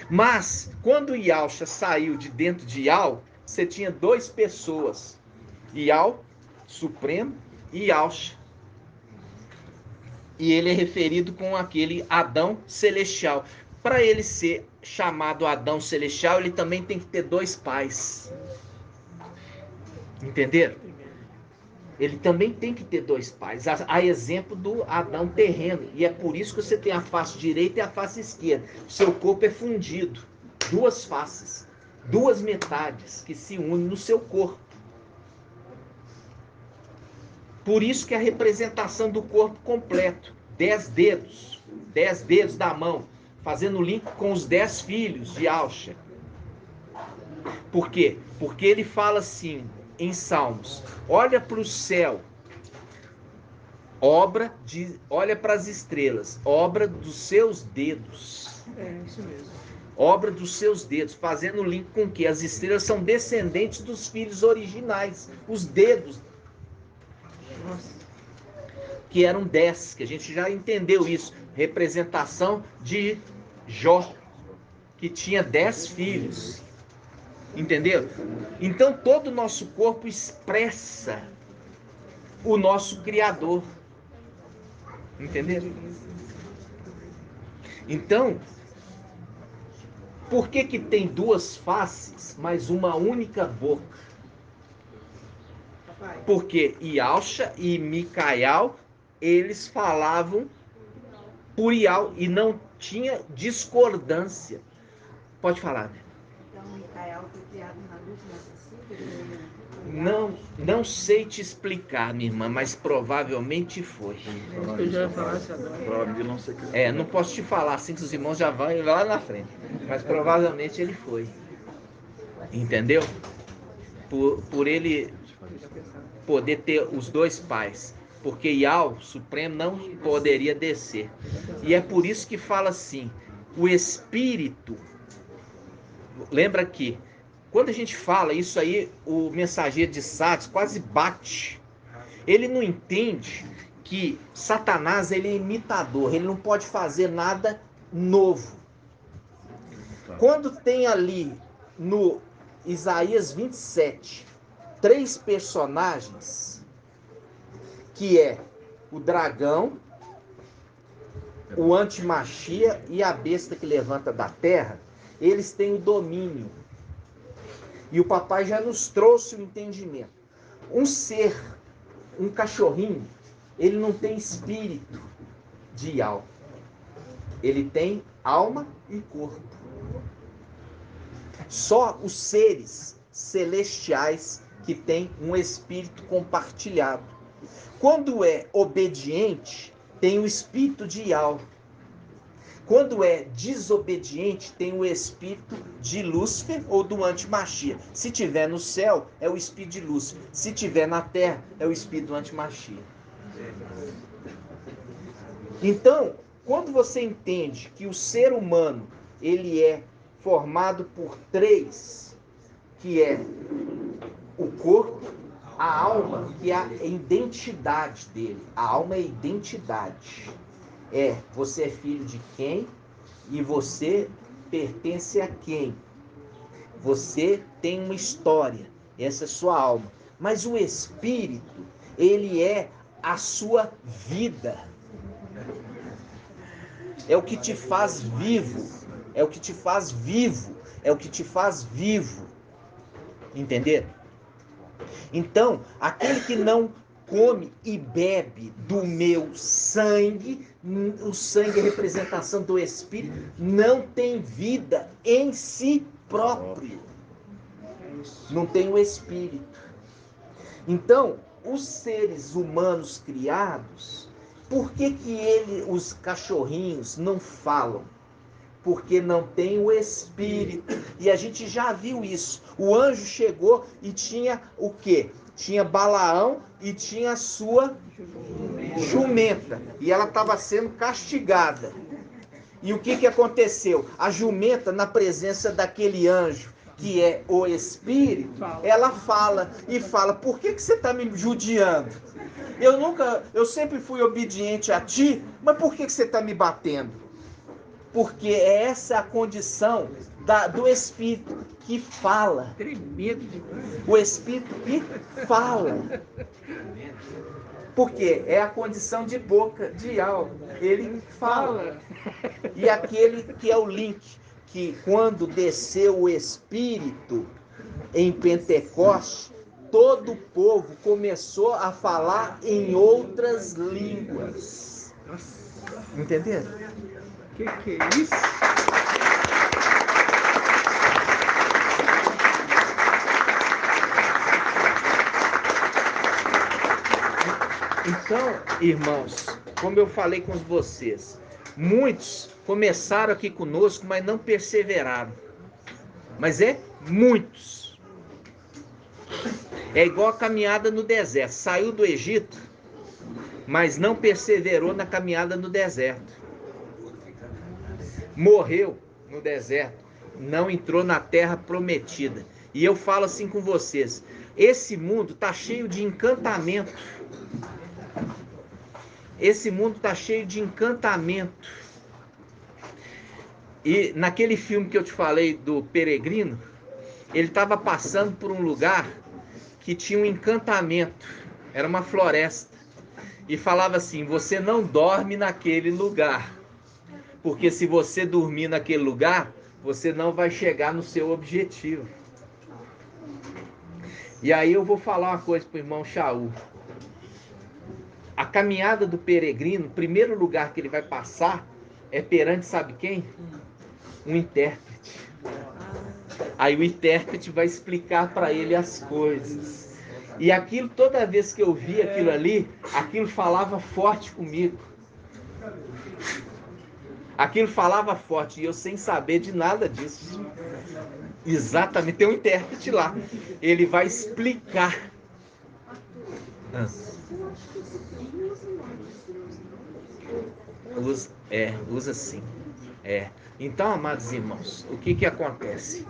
Mas, quando Ialcha saiu de dentro de Ial, você tinha duas pessoas. Ial Supremo e Ialcha. E ele é referido com aquele Adão celestial. Para ele ser chamado Adão celestial, ele também tem que ter dois pais. Entenderam? Ele também tem que ter dois pais. A exemplo do Adão terreno. E é por isso que você tem a face direita e a face esquerda. O seu corpo é fundido. Duas faces. Duas metades que se unem no seu corpo. Por isso que a representação do corpo completo, 10 dedos, 10 dedos da mão, fazendo link com os 10 filhos de Ialcha. Por quê? Porque ele fala assim, em Salmos, olha para o céu, olha para as estrelas, obra dos seus dedos. É, isso mesmo. Obra dos seus dedos, fazendo link com que as estrelas são descendentes dos filhos originais, os dedos. Nossa. Que eram 10, que a gente já entendeu isso. Representação de Jó, que tinha 10 filhos. Entendeu? Então todo o nosso corpo expressa o nosso Criador. Entendeu? Então, por que tem duas faces, mas uma única boca? Porque Ialcha e Micael, eles falavam por Ial e não tinha discordância. Pode falar, né? Então, Micael foi criado na luz inacessível? Não sei te explicar, minha irmã, mas provavelmente foi. Eu já ia falar isso agora. Provavelmente não sei que. Não posso te falar assim que os irmãos já vão lá na frente. Mas provavelmente ele foi. Entendeu? Por ele poder ter os dois pais. Porque Ial, Supremo, não poderia descer. E é por isso que fala assim, o Espírito, lembra que, quando a gente fala isso aí, o mensageiro de Sardes quase bate. Ele não entende que Satanás ele é imitador, ele não pode fazer nada novo. Quando tem ali no Isaías 27, 3 personagens, que é o dragão, o antimachia e a besta que levanta da terra, eles têm o domínio. E o papai já nos trouxe o entendimento. Um ser, um cachorrinho, ele não tem espírito de alma. Ele tem alma e corpo. Só os seres celestiais que têm um espírito compartilhado. Quando é obediente, tem o espírito de Ial. Quando é desobediente, tem o espírito de Lúcifer ou do antimachia. Se tiver no céu, é o espírito de Lúcifer. Se tiver na terra, é o espírito do antimachia. Então, quando você entende que o ser humano, ele é formado por 3, que é o corpo, a alma, que é a identidade dele. A alma é a identidade. Você é filho de quem e você pertence a quem. Você tem uma história, essa é a sua alma. Mas o espírito, ele é a sua vida. É o que te faz vivo. É o que te faz vivo. É o que te faz vivo. Entenderam? Então, aquele que não come e bebe do meu sangue, o sangue é representação do Espírito, não tem vida em si próprio. Não tem o Espírito. Então, os seres humanos criados, por que os cachorrinhos não falam? Porque não tem o Espírito. E a gente já viu isso. O anjo chegou e tinha o quê? Tinha Balaão e tinha a sua jumenta. E ela estava sendo castigada. E o que aconteceu? A jumenta, na presença daquele anjo, que é o Espírito, ela fala. E fala, por que você está me judiando? Eu sempre fui obediente a ti, mas por que você está me batendo? Porque essa é a condição do Espírito que fala. Tremendo demais. O Espírito que fala. Porque é a condição de boca de alma. Ele fala. E aquele que é o link, que quando desceu o Espírito em Pentecostes, todo o povo começou a falar em outras línguas. Entenderam? Que é isso? Então, irmãos, como eu falei com vocês, muitos começaram aqui conosco, mas não perseveraram. Mas muitos. É igual a caminhada no deserto. Saiu do Egito, mas não perseverou na caminhada no deserto. Morreu no deserto, não entrou na terra prometida. E eu falo assim com vocês, esse mundo está cheio de encantamento. Esse mundo está cheio de encantamento. E naquele filme que eu te falei do Peregrino, ele estava passando por um lugar que tinha um encantamento, era uma floresta. E falava assim, você não dorme naquele lugar. Porque se você dormir naquele lugar, você não vai chegar no seu objetivo. E aí eu vou falar uma coisa para o irmão Shaul. A caminhada do peregrino, o primeiro lugar que ele vai passar é perante, sabe quem? Um intérprete. Aí o intérprete vai explicar para ele as coisas. E aquilo, toda vez que eu vi aquilo ali, aquilo falava forte comigo. Aquilo falava forte e eu sem saber de nada disso. Exatamente, tem um intérprete lá. Ele vai explicar. Usa sim. Então, amados irmãos, o que acontece?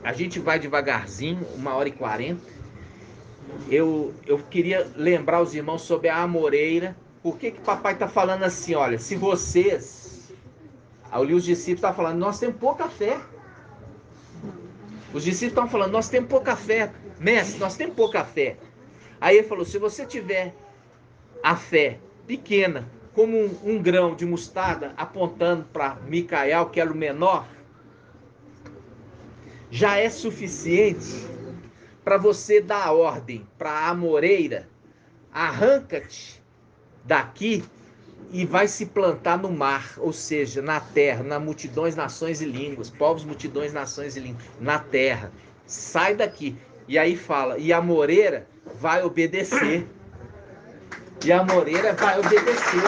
A gente vai devagarzinho, 1h40. Eu queria lembrar os irmãos sobre a amoreira. Por que papai está falando assim? Olha, se vocês... Ali os discípulos estavam falando, nós temos pouca fé. Os discípulos estão falando, nós temos pouca fé. Mestre, nós temos pouca fé. Aí ele falou, se você tiver a fé pequena, como um grão de mostarda, apontando para Micael, que era o menor, já é suficiente para você dar a ordem para a amoreira, arranca-te daqui e vai se plantar no mar, ou seja, na terra, na multidões, nações e línguas, povos, multidões, nações e línguas, na terra, sai daqui. E aí fala, e a amoreira vai obedecer. E a amoreira vai obedecer.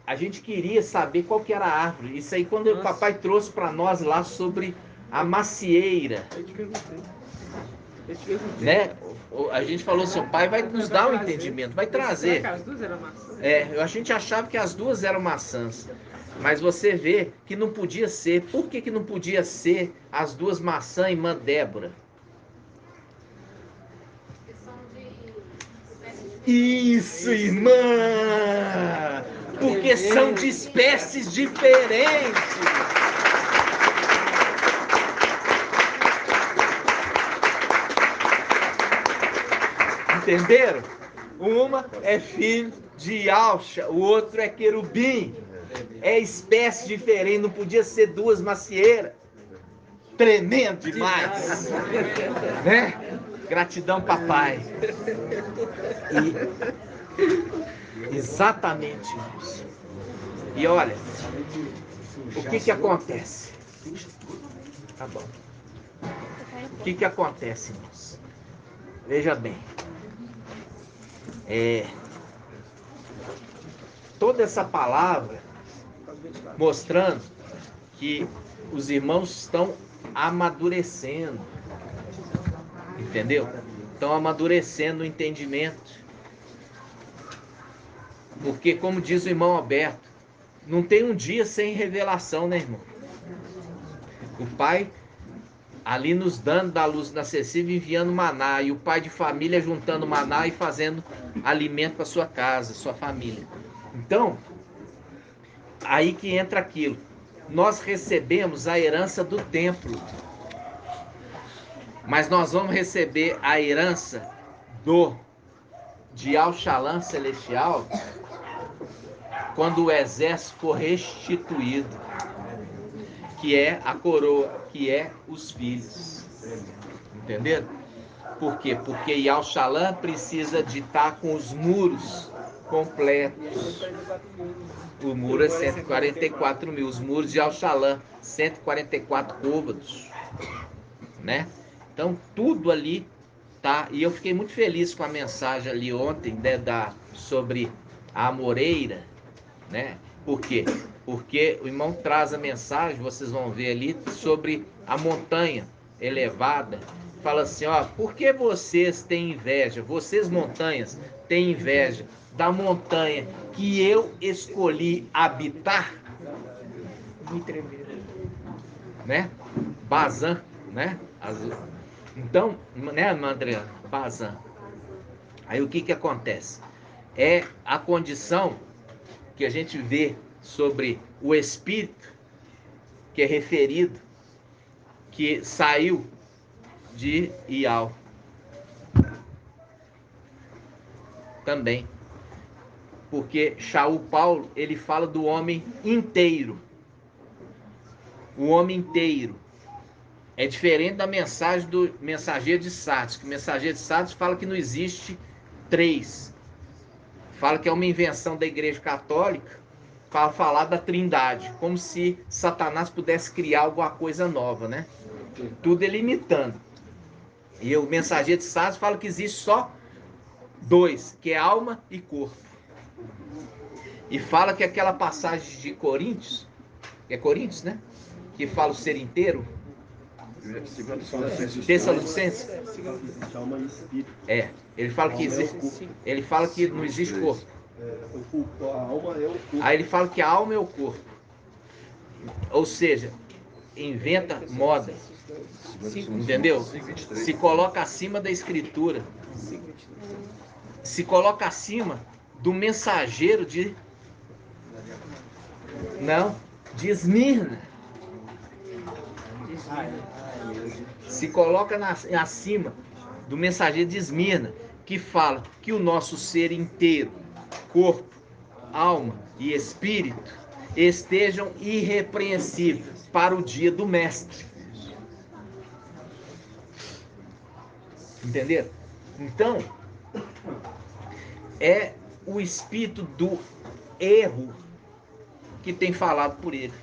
A gente queria saber qual que era a árvore. Isso aí quando o papai trouxe para nós lá sobre a macieira. Né? A gente falou assim, o pai vai nos dar um entendimento, vai trazer. As duas eram maçãs. A gente achava que as duas eram maçãs. Mas você vê que não podia ser. Por que não podia ser as duas maçãs, irmã Débora? Isso, irmã! Porque são de espécies diferentes. Entenderam? Uma é filho de Alcha, o outro é querubim. É espécie diferente, não podia ser duas macieiras. Tremendo demais. Né? Gratidão, papai. Exatamente isso. E olha, o que acontece? Tá bom. O que acontece, irmãos? Veja bem. Toda essa palavra mostrando que os irmãos estão amadurecendo. Entendeu? Estão amadurecendo o entendimento. Porque, como diz o irmão Alberto, não tem um dia sem revelação, né, irmão? O pai ali nos dando da luz inacessível, enviando maná, e o pai de família juntando maná e fazendo alimento para sua casa, sua família. Então, aí que entra aquilo. Nós recebemos a herança do templo, mas nós vamos receber a herança de Al-Shalom celestial quando o exército for restituído, que é a coroa, que é os filhos. Entenderam? Por quê? Porque Yal-Shalom precisa de estar com os muros completos. O muro é 144 mil. Os muros de Yal-Shalom, 144 côvados. Né? Então, tudo ali tá. E eu fiquei muito feliz com a mensagem ali ontem, né, sobre a amoreira. Né? Por quê? Porque o irmão traz a mensagem, vocês vão ver ali, sobre a montanha elevada. Fala assim, ó, por que vocês têm inveja? Vocês montanhas têm inveja da montanha que eu escolhi habitar? Muito tremendo. Né? Bazã, né? Então, né, irmã Adriana? Bazã. Aí o que acontece? É a condição que a gente vê sobre o Espírito, que é referido, que saiu de Ial. Também. Porque Shaul Paulo, ele fala do homem inteiro. o homem inteiro. É diferente da mensagem do mensageiro de Sardes, que o mensageiro de Sardes fala que não existe três. Fala que é uma invenção da Igreja Católica para falar da Trindade, como se Satanás pudesse criar alguma coisa nova, né? Tudo limitando. E o mensageiro de Sardes fala que existe só dois, que é alma e corpo. E fala que aquela passagem de Coríntios, que é Coríntios, né? Que fala o ser inteiro. Tessalonicenses. Alma e espírito. Ele fala que existe, ele fala que não existe corpo. A alma é o corpo. Aí ele fala que a alma é o corpo. Ou seja, inventa moda. Entendeu? Se coloca acima da escritura. Se coloca acima do mensageiro de Esmirna. Se coloca acima do mensageiro de Esmirna, que fala que o nosso ser inteiro, corpo, alma e espírito, estejam irrepreensíveis para o dia do Mestre. Entenderam? Então, é o espírito do erro que tem falado por ele,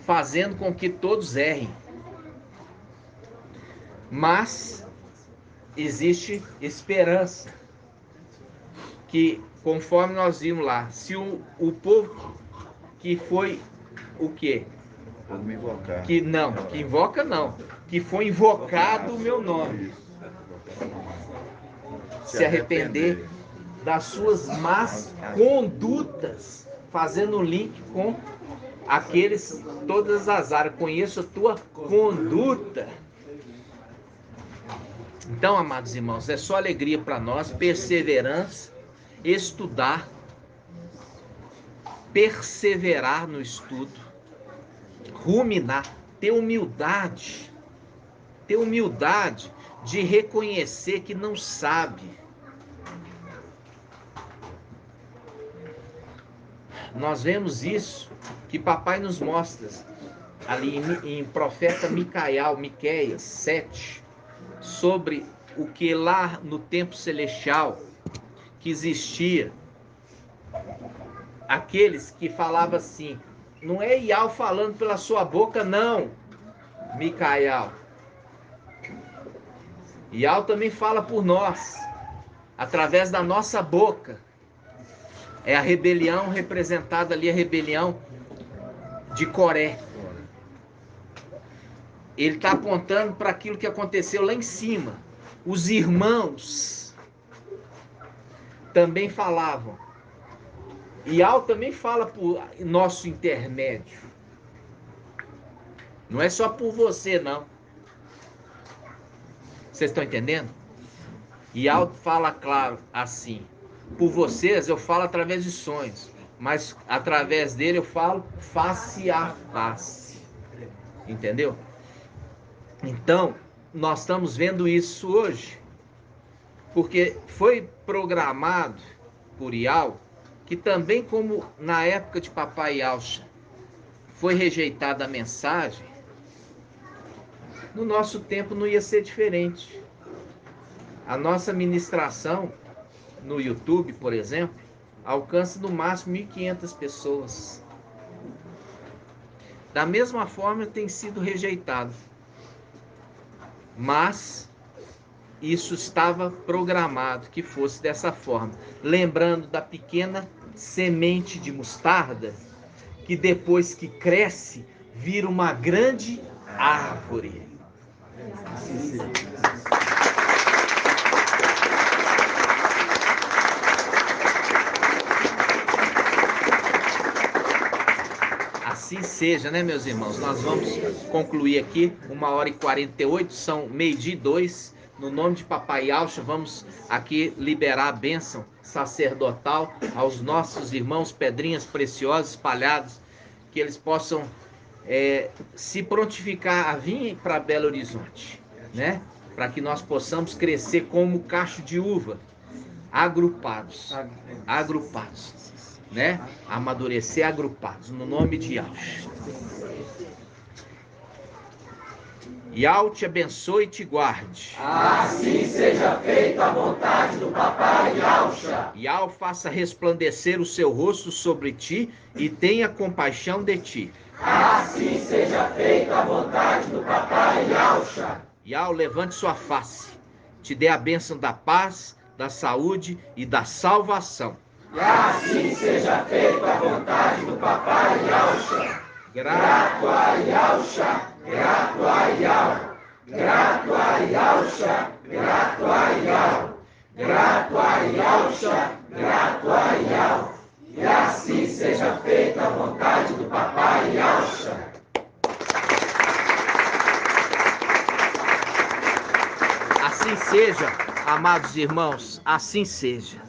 fazendo com que todos errem. Mas existe esperança, que conforme nós vimos lá, se o povo que foi o quê? Que invoca não, que foi invocado o meu nome, se arrepender das suas más condutas, fazendo link com aqueles, todas as áreas, conheço a tua conduta. Então, amados irmãos, é só alegria para nós, perseverança, estudar, perseverar no estudo, ruminar, ter humildade de reconhecer que não sabe. Nós vemos isso que papai nos mostra ali em profeta Miqueias 7, sobre o que lá no templo celestial que existia, aqueles que falavam assim, não é Ial falando pela sua boca não, Micael. Ial também fala por nós, através da nossa boca. É a rebelião representada ali, a rebelião de Coré. Ele está apontando para aquilo que aconteceu lá em cima. Os irmãos também falavam. Ial também fala por nosso intermédio. Não é só por você, não. Vocês estão entendendo? Ial fala claro assim. Por vocês eu falo através de sonhos. Mas através dele eu falo face a face. Entendeu? Então, nós estamos vendo isso hoje, porque foi programado por Ial, que também como na época de papai Yalcha foi rejeitada a mensagem, no nosso tempo não ia ser diferente. A nossa ministração no YouTube, por exemplo, alcança no máximo 1.500 pessoas. Da mesma forma tem sido rejeitado. Mas isso estava programado que fosse dessa forma. Lembrando da pequena semente de mostarda, que depois que cresce, vira uma grande árvore. Assim seja, né, meus irmãos? Nós vamos concluir aqui 1h48, são 12:02. No nome de papai Yalcha, vamos aqui liberar a bênção sacerdotal aos nossos irmãos, pedrinhas preciosas espalhados, que eles possam se prontificar a vir para Belo Horizonte, né? Para que nós possamos crescer como cacho de uva, agrupados. né, amadurecer agrupados, no nome de Yahshua. Yahweh te abençoe e te guarde. Assim seja feita a vontade do Papai Yahshua. Yahweh faça resplandecer o seu rosto sobre ti e tenha compaixão de ti. Assim seja feita a vontade do Papai Yahshua. Yahweh levante sua face, te dê a bênção da paz, da saúde e da salvação. E assim seja feita a vontade do Papai Yahshua. Grato a Yahshua, grato a Yahweh. Grato a Yahshua, grato a Yahweh. Grato a Yahshua, grato a Yahweh. E assim seja feita a vontade do Papai Yahshua. Assim seja, amados irmãos, assim seja.